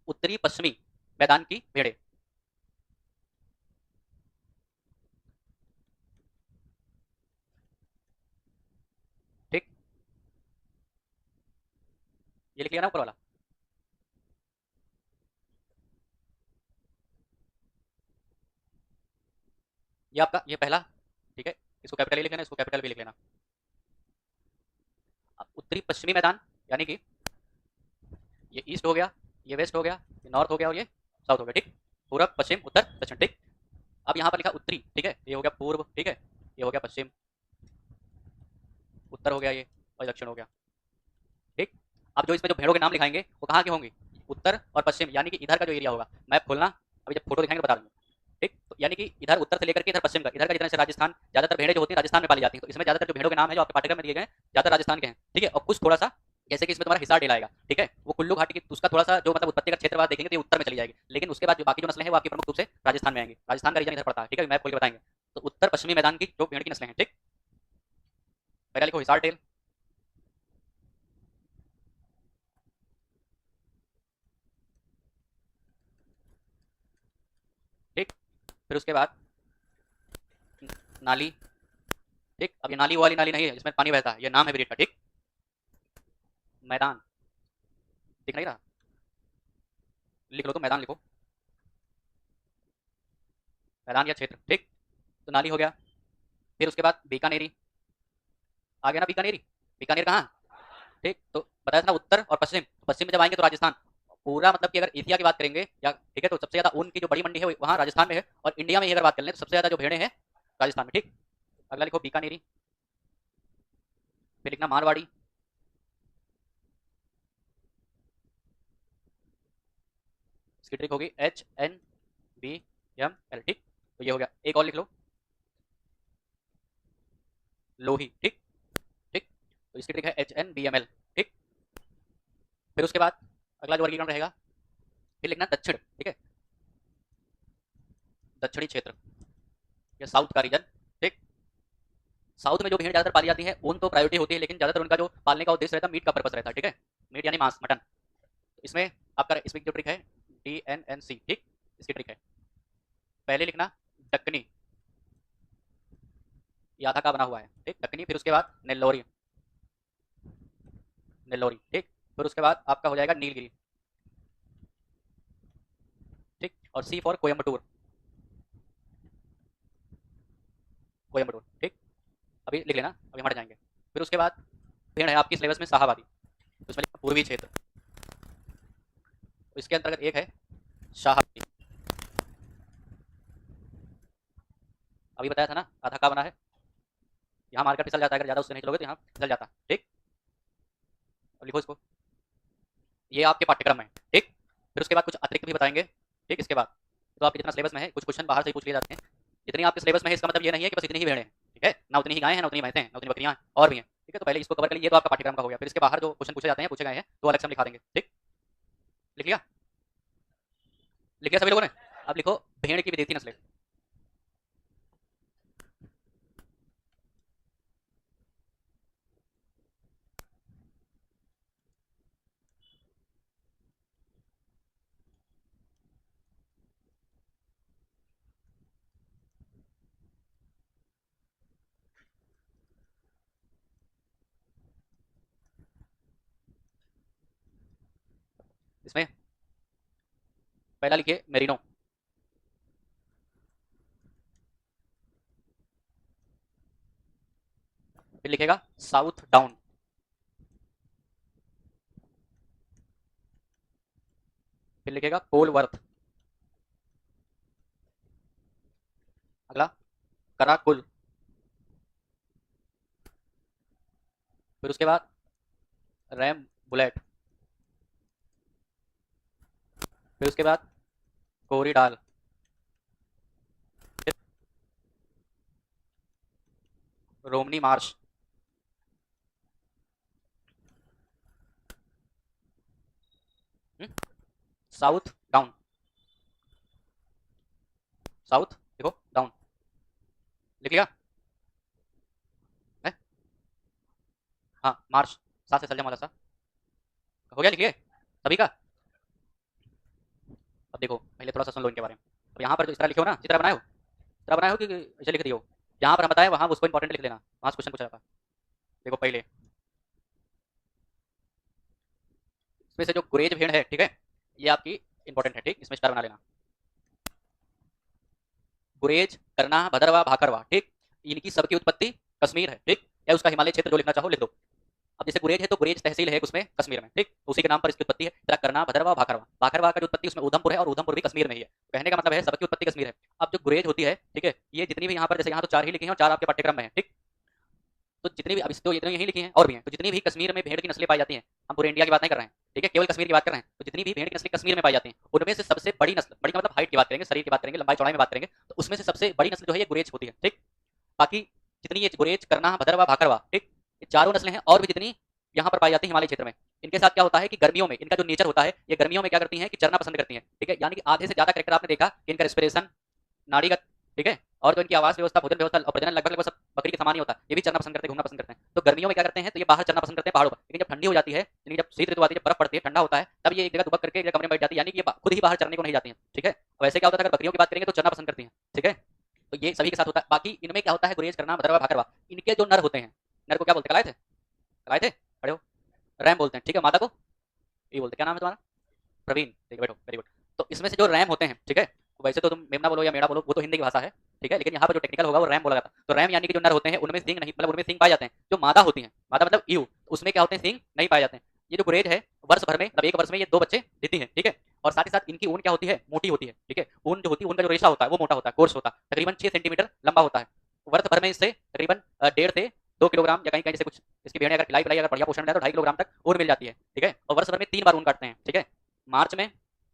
Speaker 2: उत्तरी पश्चिमी मैदान की भेड़ें, ठीक। ये लिख लिया ना ऊपर वाला। ये आपका ये पहला, ठीक है, इसको कैपिटल ए लिख लेना, इसको कैपिटल बी लिख लेना। अब उत्तरी पश्चिमी मैदान यानी कि ये ईस्ट हो गया, ये वेस्ट हो गया, ये नॉर्थ हो गया और ये साउथ हो गया, ठीक। पूरब पश्चिम उत्तर दक्षिण, ठीक। अब यहाँ पर लिखा उत्तरी, ठीक है, ये हो गया पूर्व, ठीक है, ये हो गया पश्चिम, उत्तर हो गया ये, और दक्षिण हो गया, ठीक। अब जो इसमें जो भेड़ों के नाम लिखाएंगे वो कहाँ के होंगे, उत्तर और पश्चिम, यानी कि इधर का जो एरिया होगा, मैप खोलना, अभी जब फोटो दिखाएंगे तो बता दूंगा, ठीक। तो यानी कि इधर उत्तर से लेकर के इधर पश्चिम का, इधर का जितना से राजस्थान, ज्यादातर भेड़ें जो होती हैं राजस्थान में पाली जाती हैं, तो इसमें ज्यादातर जो भेड़ों के नाम है जो आपके पाठ्यक्रम में दिए गए हैं ज्यादातर राजस्थान के हैं, ठीक है। और कुछ थोड़ा सा जैसे कि इसमें तुम्हारा हिसार डेल आएगा, ठीक है, वो कुल्लू घाटी की उसका थोड़ा सा जो मतलब उत्पत्ति का क्षेत्र देखेंगे तो ये उत्तर में चली जाएगी, लेकिन उसके बाद जो बाकी जो नस्लें हैं वो आपकी प्रमुख रूप से राजस्थान में आएंगी, राजस्थान का रीजन इधर पड़ता है, ठीक है, मैप खोल के बताएंगे। तो उत्तर पश्चिमी मैदान की जो भेड़ की नस्लें हैं, ठीक। पहला लिखो हिसार डेल, ठीक। फिर उसके बाद नाली, ठीक। अब ये नाली वो वाली नाली नहीं है जिसमें पानी बहता है, ये नाम है ब्रीड का, ठीक। मैदान दिख नहीं रहा, लिख लो तो मैदान लिखो, मैदान या क्षेत्र, ठीक। तो नाली हो गया। फिर उसके बाद बीकानेरी आ गया ना, बीकानेरी, बीकानेर कहाँ, ठीक। तो बताया था ना उत्तर और पश्चिम, पश्चिम में जब आएंगे तो राजस्थान पूरा, मतलब कि अगर एशिया की बात करेंगे या, ठीक है, तो सबसे ज्यादा ऊन की जो बड़ी मंडी है वहाँ राजस्थान में है, और इंडिया में ही अगर बात कर लें तो सबसे ज्यादा जो भेड़ें हैं राजस्थान में, ठीक। अगला लिखो बीकानेरी, फिर लिखना मारवाड़ी, इसकी ट्रिक होगी HNBML, ठीक। तो ये हो गया। एक और लिख लो लोही, ठीक, ठीक। तो इसकी ट्रिक है HNBML, ठीक। फिर उसके बाद अगला जो वर्गीकरण रहेगा, फिर लिखना दक्षिण, ठीक है, दक्षिणी क्षेत्र या साउथ का रीजन, ठीक। साउथ में जो भेड़ ज्यादातर पाली जाती है ऊन तो प्रायोरिटी होती है, लेकिन ज्यादातर उनका जो पालने का उद्देश्य रहता है मीट का पर्पस रहता है, ठीक है, मीट यानी मांस, मटन। तो इसमें आपका इसमें जो ट्रिक है DNNC, ठीक, इसकी ट्रिक है पहले लिखना दक्कनी, ये आधा का बना हुआ है, ठीक, दक्कनी। फिर उसके बाद नेल्लोरी, नेल्लोरी, ठीक। फिर उसके बाद आपका हो जाएगा नीलगिरी, ठीक। और C फॉर कोयम्बटूर, कोयम्बटूर, ठीक। अभी लिख लेना, अभी हट जाएंगे। फिर उसके बाद भेड़ है आपकी सिलेबस में शाहाबादी, तो इसमें लिखना पूर्वी क्षेत्र, तो इसके अंतर्गत एक है शाहाबादी, अभी बताया था ना आधा का बना है, यहाँ मार्कर फिसल जाता है, अगर ज्यादा उससे नहीं चलोगे तो यहाँ फिसल जाता है, ठीक। अब लिखो इसको, ये आपके पाठ्यक्रम में है, ठीक। फिर उसके बाद कुछ अतिरिक्त भी बताएंगे, ठीक। इसके बाद तो आपके जितना सिलेबस में है कुछ क्वेश्चन बाहर से ही पूछ लिए जाते हैं, जितनी आपके सिलेबस में है इसका मतलब ये नहीं है कि बस इतनी ही भेड़ें हैं, ठीक है, ना उतनी ही गायें हैं, ना उतनी भैंसें हैं, ना उतनी बकरियां हैं, और भी हैं, ठीक है। तो पहले इसको कवर कर लीजिए, तो आपका पाठ्यक्रम का हो गया। फिर इसके बाहर जो क्वेश्चन पूछे जाते हैं पूछे गए हैं तो अलग से हम लिखा देंगे, ठीक। लिख लिया, लिख लिया सभी लोगों ने। अब लिखो भेड़ की विदेशी नस्लें, इसमें पहला लिखिए मेरिनो, फिर लिखेगा साउथ डाउन, फिर लिखेगा कोलवर्थ, अगला कराकुल, फिर उसके बाद रैम बुलेट, फिर उसके बाद कोरीडाल, फिर Romani Marsh, south down, south देखो डाउन, लिख लिया है? हाँ मार्च, सा से सलजम वाला सा हो गया, लिख लिए सभी का। अब देखो पहले थोड़ा सा सुन लो इनके बारे में। अब यहाँ पर जो इस तरह लिखे हो ना, इस तरह बनाए हो, इस तरह बनाए हो कि ऐसे लिख दियो। जहाँ पर हम बताए वहाँ उसको इंपॉर्टेंट लिख लेना, वहाँ से क्वेश्चन पूछा जाता है। देखो पहले इसमें से जो गुरेज भेड़ है, ठीक है, ये आपकी इंपॉर्टेंट है, ठीक, इसमें स्टार बना लेना। गुरेज, करना, भदरवा, भाकरवा, ठीक, इनकी सबकी उत्पत्ति कश्मीर है, ठीक, या उसका हिमालय क्षेत्र जो लिखना चाहो लिख दो। अब जैसे गुरेज है तो गुरेज तहसील है उसमें कश्मीर में, ठीक, उसी के नाम पर इसकी उत्पत्ति है। तरह करना, भदरवा, भाकरवा, भाकरवा का जो उत्पत्ति उसमें उधमपुर है और उधमपुर भी कश्मीर में ही है। कहने का मतलब है सबकी उत्पत्ति कश्मीर है। अब जो गुरेज होती है, ठीक है, ये जितनी भी यहाँ पर, जैसे यहाँ तो 4 ही लिखी हैं और 4 आपके पाठ्यक्रम में है, ठीक, तो जितनी भी, अब तो इतनी यही लिखी हैं और भी हैं, तो जितनी भी कश्मीर में भेड़ की नस्लें पाई जाती हैं, हम पूरे इंडिया की बात नहीं कर रहे हैं, ठीक है, केवल कश्मीर की बात कर रहे हैं, तो जितनी भी भेड़ की नस्लें कश्मीर में पाई जाती हैं उनमें से सबसे बड़ी नस्ल, बड़ी का मतलब हाइट की बात करेंगे, शरीर की बात करेंगे, लंबाई चौड़ाई में बात करेंगे, तो उसमें से सबसे बड़ी नस्ल जो है ये गुरेज होती है, ठीक। बाकी जितनी ये गुरेज, करना, भदरवा, भाकरवा, ठीक, ये चारों नस्लें हैं और भी जितनी यहाँ पर पाई जाती है हिमालय क्षेत्र में, इनके साथ क्या होता है कि गर्मियों में इनका जो नेचर होता है, ये गर्मियों में क्या करती हैं कि चरना पसंद करती हैं, ठीक है, यानी कि आधे से ज्यादा कैरेक्टर आपने देखा कि इनका रेस्पिरेशन, नाड़ीगत, ठीक है, और जो इनकी आवास व्यवस्था, भोजन व्यवस्था और प्रजनन लगभग लगभग सब बकरी के समान ही होता है, ये भी चरना पसंद करते हैं, घूमना पसंद करते हैं। तो गर्मियों में क्या करते हैं, तो ये बाहर चरना पसंद करते हैं पहाड़ों पर, लेकिन जब ठंडी हो जाती है, यानी जब शीत ऋतु आती है, जब बर्फ पड़ती है, ठंडा होता है, तब ये एक जगह दुबक करके एक जगह कमरे में बैठ जाती है, यानी कि ये खुद ही बाहर चरने को नहीं जाती हैं, ठीक है। वैसे क्या होता है, अगर बकरियों की बात करेंगे तो चरना पसंद करती हैं, ठीक है, तो ये सभी के साथ होता है। बाकी इनमें क्या होता है, गुरेज, करना, भदरवा, भाकरवा, इनके जो नर होते हैं, नर को क्या बोलते हैं, कलाए थे, कलाए थे, खड़े हो, रैम बोलते हैं, ठीक है, मादा को ये बोलते हैं, क्या नाम है तुम्हारा, प्रवीण, ठीक है, बैठो, वेरी गुड। तो इसमें से जो रैम होते हैं, ठीक है, वैसे तो तुम मेमना बोलो या मेड़ा बोलो, वो तो हिंदी की भाषा है, ठीक है, लेकिन यहाँ पर जो टेक्निकल होगा वो रैम बोला जाता है। तो रैम यानी कि जो नर होते हैं उनमें सिंग नहीं, मतलब उनमें सिंग पाए जाते हैं। जो मादा होती हैं, मादा मतलब ईव, उसमें क्या होते हैं, सिंग नहीं पाए जाते हैं। ये जो गुरेज है वर्ष भर में, मतलब एक वर्ष में ये 2 बच्चे देती है, ठीक है, और साथ ही साथ इनकी ऊन क्या होती है, मोटी होती है, ठीक है, ऊन जो होती है, उनका जो रेशा होता है वो मोटा होता है, कोर्स होता है, तकरीबन 6 सेंटीमीटर लंबा होता है। वर्ष भर में इससे तकरीबन 1.5 से 2 किलोग्राम या कहीं कहीं जैसे कुछ इसकी भेड़ें अगर खिलाई पिलाई अगर बढ़िया पोषण मिला तो 2.5 किलोग्राम तक ऊन मिल जाती है, ठीक है, और वर्ष भर में 3 बार ऊन काटते हैं, ठीक है, मार्च में,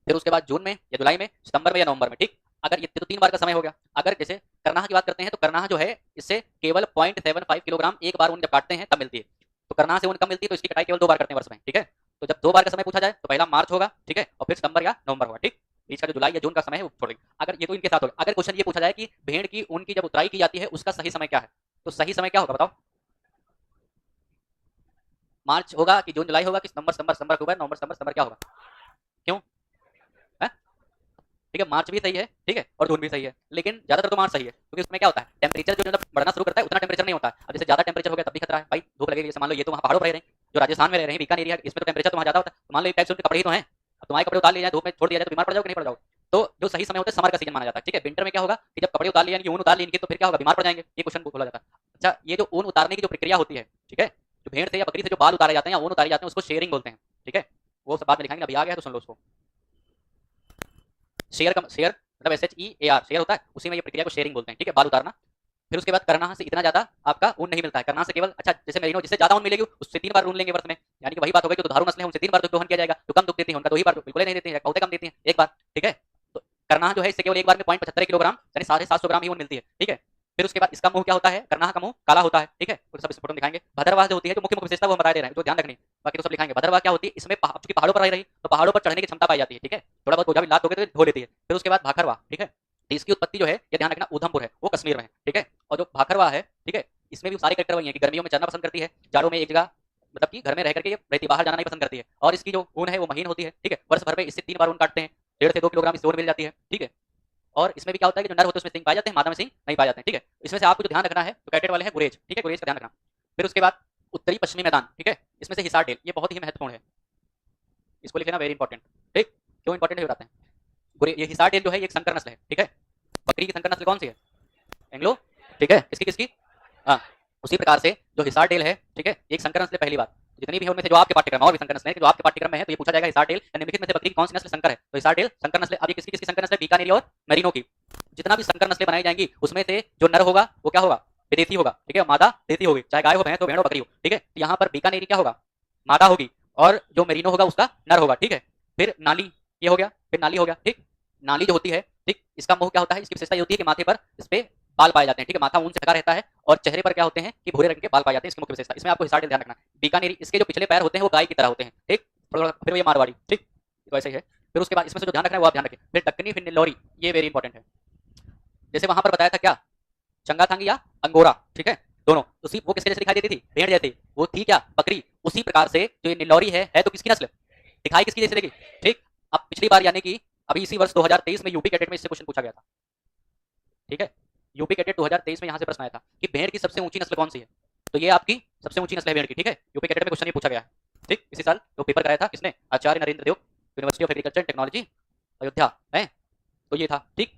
Speaker 2: फिर उसके बाद जून में या जुलाई में, सितंबर में या नवंबर में, ठीक। अगर ये तो 3 बार का समय हो गया। अगर जैसे करनाह की बात करते हैं तो करनाह जो है इससे केवल 0.75 किलोग्राम एक बार ऊन जब काटते हैं तब मिलती है। तो करनाह से ऊन कम मिलती है तो इसकी कटाई केवल 2 बार करते हैं वर्ष में, ठीक है। तो जब 2 बार का समय पूछा जाए तो पहला मार्च होगा, ठीक है, और फिर सितंबर या नवंबर होगा, ठीक। बीच का जो जुलाई या जून का समय है वो छोड़ देंगे। अगर ये तो इनके साथ होगा। अगर क्वेश्चन ये पूछा जाए कि भेड़ की ऊन की जब उतराई की जाती है उसका सही समय क्या है, तो सही समय क्या होगा बताओ। मार्च होगा कि जून जुलाई होगा कि सितंबर सितंबर सितंबर अक्टूबर नवंबर सितंबर सितंबर, क्या होगा, क्यों है, ठीक है, मार्च भी सही है, ठीक है, और जून भी सही है, लेकिन ज्यादातर तो मार्च सही है, क्योंकि उसमें क्या होता है, टेम्परेचर जो मतलब बढ़ना शुरू करता है उतना टेम्परेचर नहीं होता है। अब जैसे ज्यादा टेम्परेचर हो गया तब भी खतरा है भाई, धूप लगेगी। जैसे मान लो ये तो वहाँ पहाड़ों पर रह रहे हैं, जो राजस्थान में रह रहे हैं, बीकानेर एरिया, इसमें तो टेम्परेचर तो वहाँ ज्यादा होता है। तो मान लो एक टाइप से उनके कपड़े ही तो हैं, अब तुम्हारे कपड़े उतार लिए जाए धूप में छोड़ दिया जाए तो बीमार पड़ जाओगे नहीं पड़ जाओगे। तो जो सही समय होता है समर का सीजन माना जाता है, ठीक है। विंटर में क्या होगा कि जब कपड़े उतार लिए, ऊन उतार ली इनकी, तो फिर क्या होगा, बीमार पड़ जाएंगे, ये क्वेश्चन बोला जाता है। अच्छा, ये जो ऊन उतारने की जो प्रक्रिया होती है, ठीक है, जो भेड़ से या बकरी से जो बाल उतारे जाते हैं या ऊन उतारे जाते हैं उसको शेयरिंग बोलते हैं, ठीक है। वो सब बाद में दिखाएंगे, अभी आ गया तो सुन लो उसको। शेयर का शेयर मतलब SHEAR शेयर होता है, उसी में ये प्रक्रिया को शेयरिंग बोलते हैं, ठीक है, बाल उतारना। फिर उसके बाद करनाह से इतना ज्यादा आपका ऊन नहीं मिलता है, करनाह से केवल, अच्छा जैसे मेरिनो जिससे ज्यादा ऊन मिलेगी उससे 3 बार ऊन लेंगे वर्ष में, यानी कि वही बात हो गई जो दुधारू नस्लें हैं उनसे 3 बार दुग्ध दोहन किया जाएगा। जो कम दुग्ध देती है उनका 2 ही बार, बिल्कुल नहीं देती है, बहुत कम देती है, 1 बार, ठीक है। तो करनाह जो है इससे केवल 1 बार में 0.75 किलोग्राम यानी 750 ग्राम ही ऊन मिलती है, ठीक है। फिर उसके बाद इसका मुंह क्या होता है, करनाह का मुंह काला होता है, ठीक है, तो सब इस फोटो में दिखाएंगे। भदरवाह जो होती है, जो मुख्य मुख्य विशेषता वो हम बता दे रहे हैं, जो ध्यान रखनी, बाकी तो सब लिखाएंगे। भदरवाह क्या होती है, इसमें चूंकि पहाड़ों पर रही तो पहाड़ों पर चढ़ने की क्षमता पाई जाती है, ठीक है, थोड़ा बहुत बोझा भी लाद दोगे तो ढो लेती है। फिर उसके बाद भाखरवा, ठीक है, तो इसकी उत्पत्ति जो है ये ध्यान रखना उधमपुर है, वो कश्मीर में है, ठीक है। और जो भाखरवा है, ठीक है, इसमें भी सारे कैरेक्टर वही है कि गर्मियों में चरना पसंद करती है, जाड़ों में एक जगह मतलब कि घर में रह करके ये रहती, बाहर जाना नहीं पसंद करती है। और इसकी जो ऊन है वो महीन होती है, ठीक है, वर्ष भर में इससे 3 बार ऊन काटते हैं, 1.5 से 2 किलोग्राम इससे ऊन मिल जाती है, ठीक है। और इसमें भी क्या होता है कि जो नर होते हैं उसमें सिंग पाए जाते हैं, मादा में सिंग नहीं पाए जाते हैं, ठीक है। इसमें से आपको जो ध्यान रखना है तो कैटेट वाले हैं गुरेज, ठीक है, गुरेज का ध्यान रखना। फिर उसके बाद उत्तरी पश्चिमी मैदान, ठीक है, इसमें से हिसार डेल, ये बहुत ही महत्वपूर्ण है, इसको लिख लेना, वेरी इंपॉर्टेंट, ठीक। क्यों इंपॉर्टेंट है बताते हैं। ये हिसार डेल जो है ये एक संकर नस्ल है, ठीक है। बकरी की संकर नस्ल कौन सी है, एंग्लो, ठीक है, किसकी किसकी, हाँ, उसी प्रकार से जो हिसार डेल है, ठीक है, एक संकर नस्ल पहली बात, जितनी भी है उनमें से जो आपके पाठ्यक्रम और भी संकर नस्ल है, जो आपके पाठ्यक्रम में है तो ये पूछा जाएगा हिसार डेल निम्नलिखित में से बकरी की कौन सी नस्ल संकर है, तो हिसार डेल संकर नस्ल। अब ये किसकी किसकी संकर नस्ल है, बीकानेरी और मेरिनो की। जितना भी संकर नस्लें बनाई जाएंगी उसमें से जो नर होगा वो क्या होगा, विदेशी होगा, ठीक है, मादा देती होगी, चाहे गाय हो भैंस हो भेड़ हो बकरी हो, ठीक है। तो यहाँ पर बीकानेरी क्या होगा, मादा होगी, और जो मेरिनो होगा उसका नर होगा, ठीक है। फिर नाली, ये हो गया, फिर नाली हो गया, ठीक। नाली जो होती है, ठीक, इसका मुंह क्या होता है, इसकी विशेषता ये होती है कि माथे पर इस पे बाल पाए जाते हैं, ठीक है, माथा ऊन से ढका रहता है और चेहरे पर क्या होते हैं कि भूरे रंग के बाल पाए जाते हैं, इसकी मुख्य विशेषता। इसमें आपको हिसार डेल ध्यान रखना। बीकानेरी इसके जो पिछले पैर होते हैं वो गाय की तरह होते हैं, ठीक, फिर ये मारवाड़ी, ठीक, तो ऐसे ही है। फिर उसके बाद इसमें से जो ध्यान रखना है वो आप ध्यान रखें। फिर दक्कनी, फिर नेल्लोरी, ये वेरी इंपॉर्टेंट है। जैसे वहां पर बताया था क्या, चंगाथांगी या अंगोरा, ठीक है, दोनों उसी, वो किसके जैसे दिखाई देती थी, भेड़ जैसे, वो थी क्या, बकरी। उसी प्रकार से जो ये नेल्लोरी है तो किसकी नस्ल, दिखाई किसकी जैसे देगी, ठीक। अब पिछली बार यानी कि अभी इसी वर्ष 2023 में यूपी कैडेट में इससे क्वेश्चन पूछा गया था, ठीक है। यूपी कैडेट 2023 में यहाँ से प्रश्न आया था कि भेड़ की सबसे ऊंची नस्ल कौन सी है, तो ये आपकी सबसे ऊंची नस्ल है भेड़ की, ठीक है। यूपी कैडेट में क्वेश्चन ये पूछा गया है, ठीक। इसी साल तो पेपर कराया था किसने, Acharya Narendra Dev, University of Agriculture and Technology Ayodhya है, तो ये था, ठीक।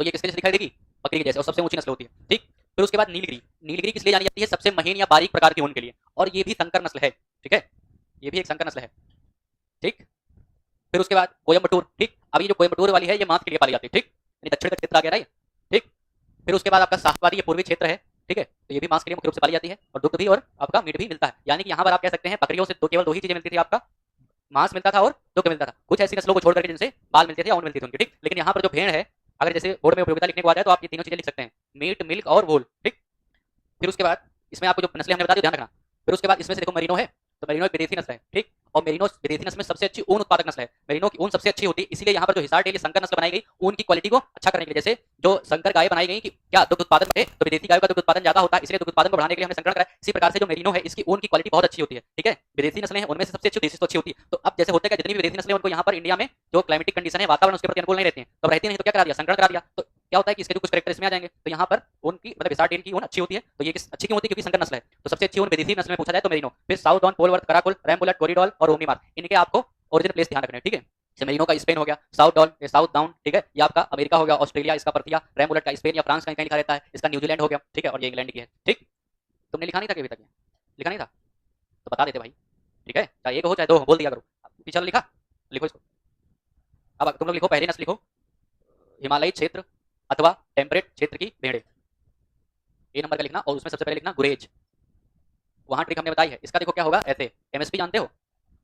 Speaker 2: तो ये किसके जैसे दिखाई देगी, बकरी के जैसे, और सबसे ऊंची नस्ल होती है, ठीक। फिर उसके बाद नीलगिरी, नीलगिरी किस लिए जानी जाती है, सबसे महीन या बारीक प्रकार की ऊन के लिए, और ये भी संकर नस्ल है, ठीक है, ये भी एक संकर नस्ल है, ठीक। फिर उसके बाद कोयम्बटूर, ठीक। अब ये जो कोयम्बटूर वाली है ये मांस के लिए पाली जाती है, ठीक, यानी दक्षिण का क्षेत्र आ गया ना ये, ठीक। फिर उसके बाद आपका शाहवादी, ये पूर्वी क्षेत्र है, ठीक है, तो ये भी मांस के लिए मुख्य रूप से पाली जाती है, और दुग्ध भी और आपका मीट भी मिलता है। यानी कि यहाँ पर आप कह सकते हैं बकरियों से तो केवल दो ही चीजें मिलती थी, आपका मांस मिलता था और दुग्ध मिलता था। कुछ ऐसी नस्लों को छोड़ करके जिनसे बाल मिलते थे या ऊन मिलती थी उनकी, ठीक। लेकिन यहाँ पर जो भेड़ है, अगर जैसे बोर्ड में उपयोगिता लिखने को आ जाए तो आप ये तीनों चीजें लिख सकते हैं, मीट, मिल्क और वूल, ठीक। फिर उसके बाद इसमें आपको जो नस्लें हमने बता दी ध्यान रखना। फिर उसके बाद इसमें से देखो मेरिनो है, तो मेरिनो एक विदेशी नस्ल है, ठीक। और मेरिनो विदेशी नस्ल में सबसे अच्छी ऊन उत्पादक नस्ल है, मेरिनो की ऊन सबसे अच्छी होती है, इसीलिए यहाँ पर जो हिसार टेल संकर नस्ल बनाई गई ऊन की क्वालिटी को अच्छा करने के लिए। जैसे जो संकर गाय बनाई गई कि क्या दुग्ध उत्पादन बढ़े, तो विदेशी गायों का दुग्ध उत्पादन ज्यादा होता है, इसलिए दुग्ध उत्पादन को बढ़ाने के लिए हमने संकरण कराया। इसी प्रकार से जो मेरिनो है इसकी ऊन की क्वालिटी बहुत अच्छी होती है, ठीक है। विदेशी नस्लें हैं उनमें से सबसे अच्छी देशी तो अच्छी होती है। तो अब जैसे होता है कि जितनी भी विदेशी नस्लें उनको यहाँ पर इंडिया में जो क्लाइमेटिक कंडीशन है, वातावरण उसके प्रति अनुकूल नहीं रहती है, तो रहती नहीं, तो क्या करा दिया, संकरण करा दिया। तो क्या होता है कि इसके जो कुछ कैरेक्टर इसमें आ जाएंगे, तो यहाँ पर उनकी मतलब हिसार टेल की ऊन अच्छी होती है, तो ये किस अच्छी क्यों होती है, क्योंकि संकर नस्ल है। तो सबसे अच्छी ऊन विदेशी नस्ल में पूछा जाए तो मेरिनो, फिर साउथ डॉन, पोलवर्थ, कराकुल, रैमबुलट, कोरिडोल और ओमनी मार्क, इनके आपको ओरिजिनल प्लेस ध्यान रखना है, ठीक है। जैसे मेरिनो का स्पेन हो गया, साउथ डॉन, साउथ डाउन, ठीक है, ये आपका अमेरिका हो गया, ऑस्ट्रेलिया इसका परथिया, रैमबुलट का स्पेन या फ्रांस का कहीं लिखा रहता है, इसका न्यूजीलैंड हो गया, ठीक है, और ये इंग्लैंड की है, ठीक। तुमने लिखा नहीं था कि अभी तक, लिखा नहीं था तो बता देते भाई, ठीक है, चाहे एक हो चाहे दो हो, बोल दिया करो। पीछे वाला लिखा, लिखो इसको। अब तुम लोग लिखो, पहली नस्ल लिखो, हिमालयी क्षेत्र अथवा टेम्परेट क्षेत्र की भेड़ें, ए नंबर का लिखना, और उसमें सबसे पहले लिखना गुरेज। वहां ट्रिक हमने बताई है, इसका देखो क्या होगा, ऐसे एमएसपी जानते हो,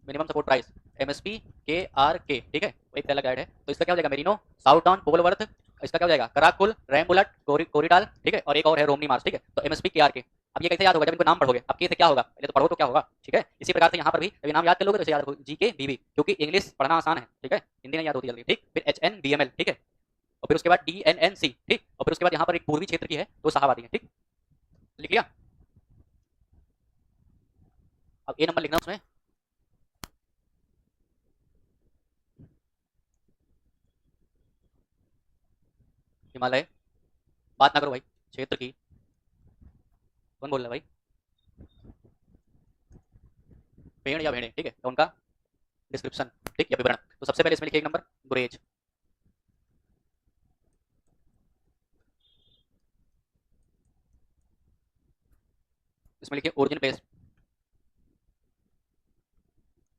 Speaker 2: मिनिमम सपोर्ट प्राइस, एमएसपी के आर के, ठीक है, एक पहला गाइड है। तो इसका क्या हो जाएगा, मेरिनो, साउथ डाउन, पोलवर्थ, इसका क्या हो जाएगा, कराकुल, रैमबुलट, कोरिडाल, ठीक है, और एक और है रोमनी मार्स, ठीक है। तो एमएसपी के आर के, अब ये कैसे याद होगा, जब इनको नाम पढ़ोगे, अब के से क्या होगा, पहले तो पढ़ो तो क्या होगा, ठीक है। इसी प्रकार से यहाँ पर भी जब नाम याद कर लोगे तो इसे याद रखो, जी के बीबी, क्योंकि इंग्लिश पढ़ना आसान है, ठीक है, हिंदी नहीं याद होती जल्दी, ठीक। फिर H N B M L, ठीक है, और फिर उसके बाद डी एन एन सी, ठीक, और फिर उसके बाद यहाँ पर एक पूर्वी क्षेत्र की है तो शाहवादी है, ठीक, लिख लिया। अब ए नंबर लिखना उसमें, हिमालय, बात ना करो भाई क्षेत्र की, कौन बोल रहा है भाई, पेड़ या भेड़े, ठीक है, तो उनका डिस्क्रिप्शन, ठीक, या विवरण। तो सबसे पहले इसमें लिखिए एक नंबर गुरेज, इसमें लिखिए ओरिजिन प्लेस,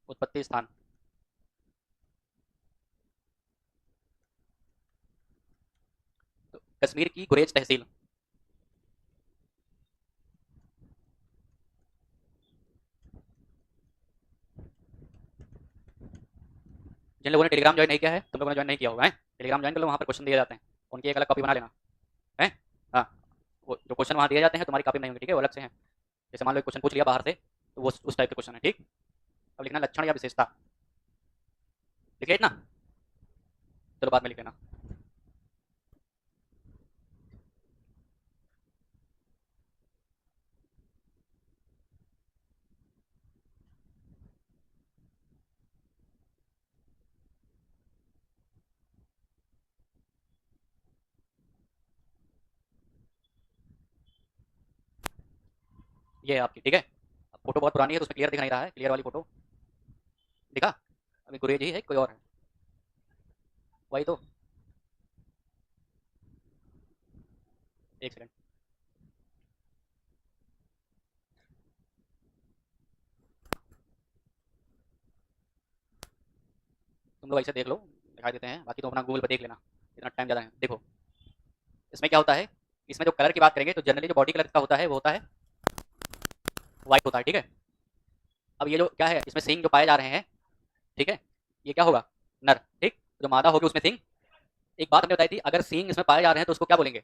Speaker 2: उत्पत्ति स्थान, तो कश्मीर की गुरेज तहसील, जिन लोगों ने टेलीग्राम ज्वाइन नहीं किया है, तुम लोगों ने ज्वाइन नहीं किया होगा, है टेलीग्राम ज्वाइन कर लो, वहाँ पर क्वेश्चन दिए जाते हैं, उनकी एक अलग कॉपी बना लेना है। हाँ, वो जो क्वेश्चन वहाँ दिए जाते हैं तुम्हारी कॉपी में नहीं होंगे, ठीक है, वो अलग से हैं। जैसे मान लो क्वेश्चन पूछ लिया बाहर से, तो वो उस टाइप के क्वेश्चन है, ठीक। अब लिखना लक्षण या विशेषता, लिख लेना, चलो बाद में लिख लेना। ये है आपकी, ठीक है। अब फोटो बहुत पुरानी है तो उसमें क्लियर दिख नहीं रहा है, क्लियर वाली फोटो दिखा, अभी गुरेज ही है कोई और है, वही तो, एक सेकंड, तुम लोग ऐसे देख लो, दिखाई देते हैं, बाकी तो अपना गूगल पर देख लेना, इतना टाइम ज़्यादा है। देखो इसमें क्या होता है, इसमें जो कलर की बात करेंगे तो जनरली जो बॉडी कलर का होता है वो होता है व्हाइट होता है, ठीक है। अब ये जो क्या है, इसमें सींग जो पाए जा रहे हैं, ठीक है, ये क्या होगा, नर, ठीक। जो मादा होगी उसमें सींग, एक बात हमने बताई थी, अगर सींग इसमें पाए जा रहे हैं तो उसको क्या बोलेंगे,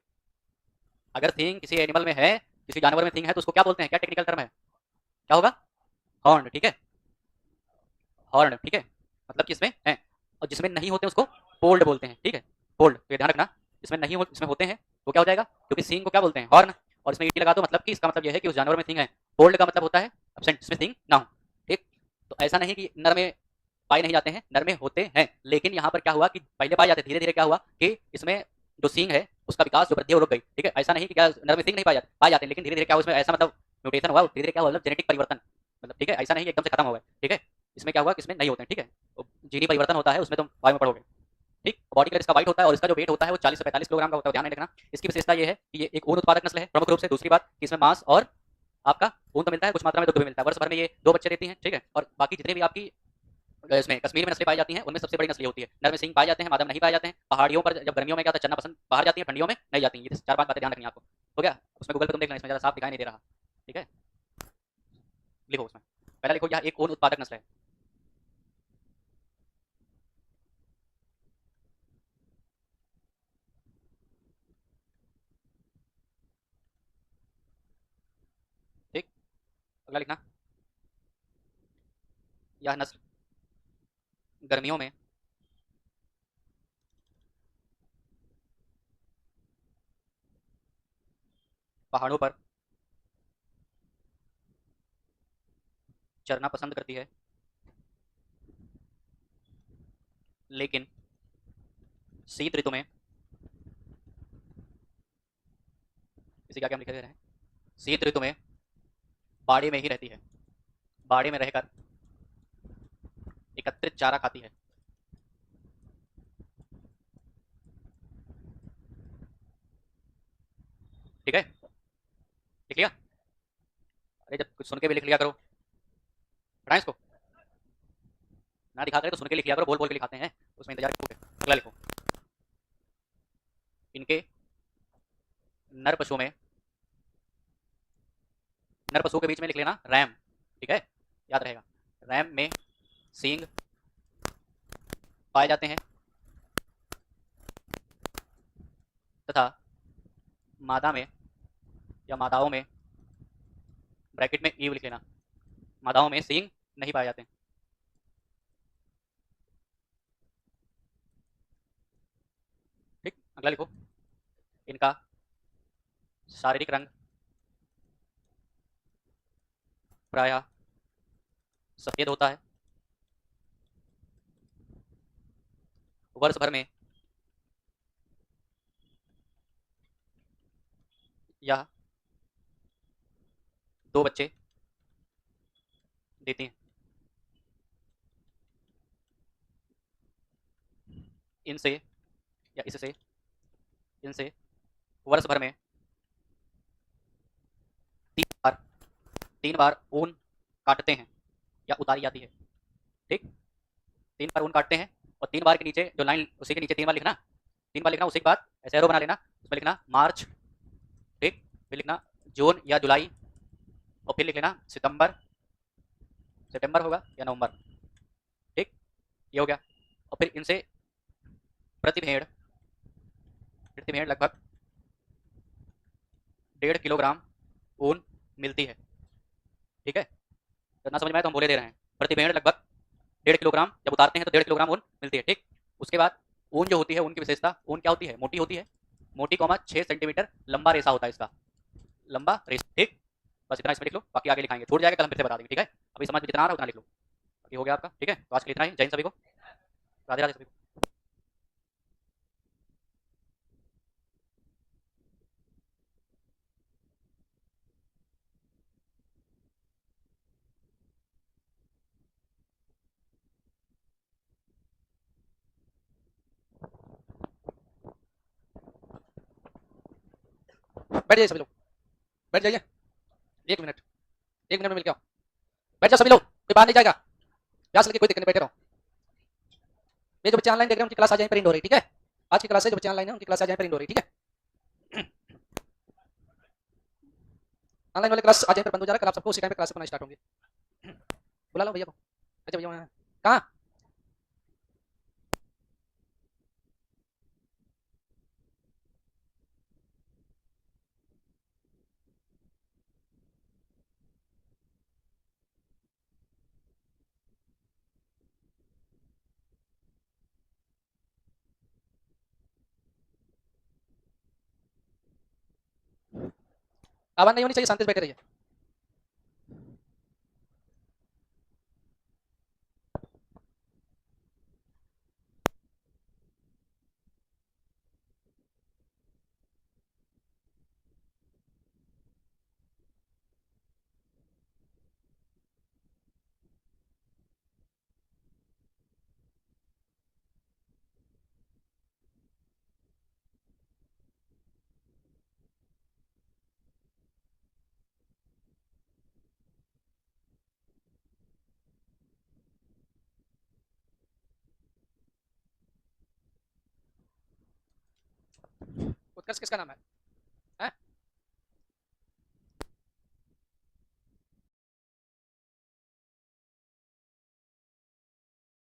Speaker 2: अगर सींग किसी एनिमल में है, किसी जानवर में सींग है तो उसको क्या बोलते हैं, क्या टेक्निकल टर्म है, क्या होगा, हॉर्न, ठीक है, हॉर्न, ठीक है, मतलब कि इसमें है। और जिसमें नहीं होते उसको पोल्ड बोलते हैं, ठीक है, पोल्ड, तो ये ध्यान रखना, जिसमें नहीं हो इसमें होते हैं वो क्या हो जाएगा, क्योंकि सींग को क्या बोलते हैं, हॉर्न, और इसमें ईटी लगा दो, मतलब कि इसका मतलब यह है कि उस जानवर में सींग है। पोल्ड का मतलब होता है एब्सेंट, जिसमें सींग ना हो, ठीक। तो ऐसा नहीं कि नर में पाए नहीं जाते हैं, नर में होते हैं, लेकिन यहाँ पर क्या हुआ कि पहले पाए जाते, धीरे धीरे क्या हुआ कि इसमें जो सींग है उसका विकास जो वृद्धि है वो रुक गई, ठीक है। ऐसा नहीं कि क्या नर में सींग नहीं पाए जाते, लेकिन धीरे धीरे क्या हुआ, उसमें ऐसा मतलब म्यूटेशन हुआ, धीरे धीरे क्या हुआ, मतलब जेनेटिक परिवर्तन, मतलब ठीक है, ऐसा नहीं कि एकदम से खत्म हो गए, ठीक है। इसमें क्या हुआ कि इसमें नहीं होते हैं, ठीक है, तो जीनी परिवर्तन होता है, उसमें तुम बाद में पढ़ोगे, ठीक। बॉडी कलर इसका व्हाइट होता है और इसका जो वेट होता है वो 40 से 45 किलोग्राम का होता है, ध्यान में रखना। इसकी विशेषता ये है कि ये एक ऊन उत्पादक नस्ल है प्रमुख रूप से। दूसरी बात कि इसमें मांस और आपका ऊन तो मिलता है, कुछ मात्रा में दूध भी मिलता है। वर्ष भर में ये 2 बच्चे देती हैं, ठीक है। और बाकी जितने भी आपकी इसमें कश्मीर में नस्लें पाई जाती हैं उनमें सबसे बड़ी नस्ल ये होती है। नर में सींग पाए जाते हैं, मादा में नहीं पाए जाते हैं। पहाड़ियों पर जब गर्मियों में क्या होता है, चरना पसंद बाहर जाती है, ठंडियों में नहीं जाती, ये 4-5 बातें ध्यान रखनी है आपको। हो गया, उसमें गूगल पे तुम देख लेना, इसमें ज़्यादा साफ दिखाई नहीं दे रहा, ठीक है। लिखो उसमें, पहला लिखो यह एक ऊन उत्पादक नस्ल है। ठीक, अगला लिखना, यह नस्ल गर्मियों में पहाड़ों पर चरना पसंद करती है, लेकिन शीत ऋतु में, इसे क्या क्या हम लिखे दे रहे हैं, शीत ऋतु में बाड़े में ही रहती है, बाड़े में रहकर एकत्रित चारा खाती है, ठीक है। लिख लिया? अरे जब कुछ सुन के भी लिख लिया करो, हटाएं इसको, ना दिखा करे तो सुन के लिख लिया करो, बोल बोल के लिखाते हैं उसमें इंतजार करोगे। अगला लिखो, इनके नर पशुओं में, नर पशुओं के बीच में लिख लेना रैम, ठीक है, याद रहेगा। रैम में सींग पाए जाते हैं तथा मादा में या मादाओं में, ब्रैकेट में ईव लिख लेना, मादाओं में सींग नहीं पाए जाते हैं, ठीक। अगला लिखो, इनका शारीरिक रंग प्रायः सफेद होता है, वर्ष भर में यह 2 बच्चे देती हैं, इनसे या इससे, इनसे वर्ष भर में 3 बार 3 बार ऊन काटते हैं या उतारी जाती है, ठीक। 3 बार ऊन काटते हैं और 3 बार के नीचे जो लाइन उसी के नीचे 3 बार लिखना, 3 बार लिखना, उसी के बाद ऐसे एरो बना लेना, उसमें लिखना मार्च, ठीक, फिर लिखना जून या जुलाई, और फिर लिख लेना सितंबर, सितंबर होगा या नवंबर, ठीक, ये हो गया। और फिर इनसे प्रति भेड़, प्रति भेड़ लगभग 1.5 किलोग्राम ऊन मिलती है, ठीक है। तो ना समझ में आया तो हम बोले दे रहे हैं, प्रति भेड़ लगभग 1.5 किलोग्राम, जब उतारते हैं तो 1.5 किलोग्राम ऊन मिलती है, ठीक। उसके बाद ऊन जो होती है, ऊन की विशेषता, ऊन क्या होती है, मोटी होती है, मोटी कॉमा 6 सेंटीमीटर लंबा रेशा होता है इसका, लंबा रेशा, ठीक। बस इतना इसमें लिख लो, बाकी आगे लिखाएंगे, छूट जाएगा कल हम फिर से बता देंगे, ठीक है। अभी समझ में जितना आ रहा है उतना लिख लो, बाकी हो गया आपका, ठीक है। तो आज के लिए इतना ही, जय हिंद सभी को, राधे राधे सभी को। बैठ जाइए सभी लोग, बैठ जाइए, 1 मिनट, 1 मिनट में मिल के आओ, बैठ जाओ सभी लोग, कोई बाहर नहीं जाएगा, प्यास लगी कोई दिक्कत नहीं, बैठे रहो। ये जो बच्चे ऑनलाइन देख रहे हैं उनकी क्लास आज यहीं पर एंड हो रही, ठीक है। आज की क्लास है, जो बच्चे ऑनलाइन है उनकी क्लास आज यहीं पर एंड हो रही, ठीक है। ऑनलाइन वाले क्लास आज यहीं पर बंद हो जा रहा है, कल आप सबको उसी टाइम पे क्लास अपना स्टार्ट होंगे। बुला लो भैया को, अच्छा भैया वहाँ कहाँ,
Speaker 3: आवाज नहीं होनी चाहिए, शांति से बैठे रहिए। उत्कर्ष किसका नाम है?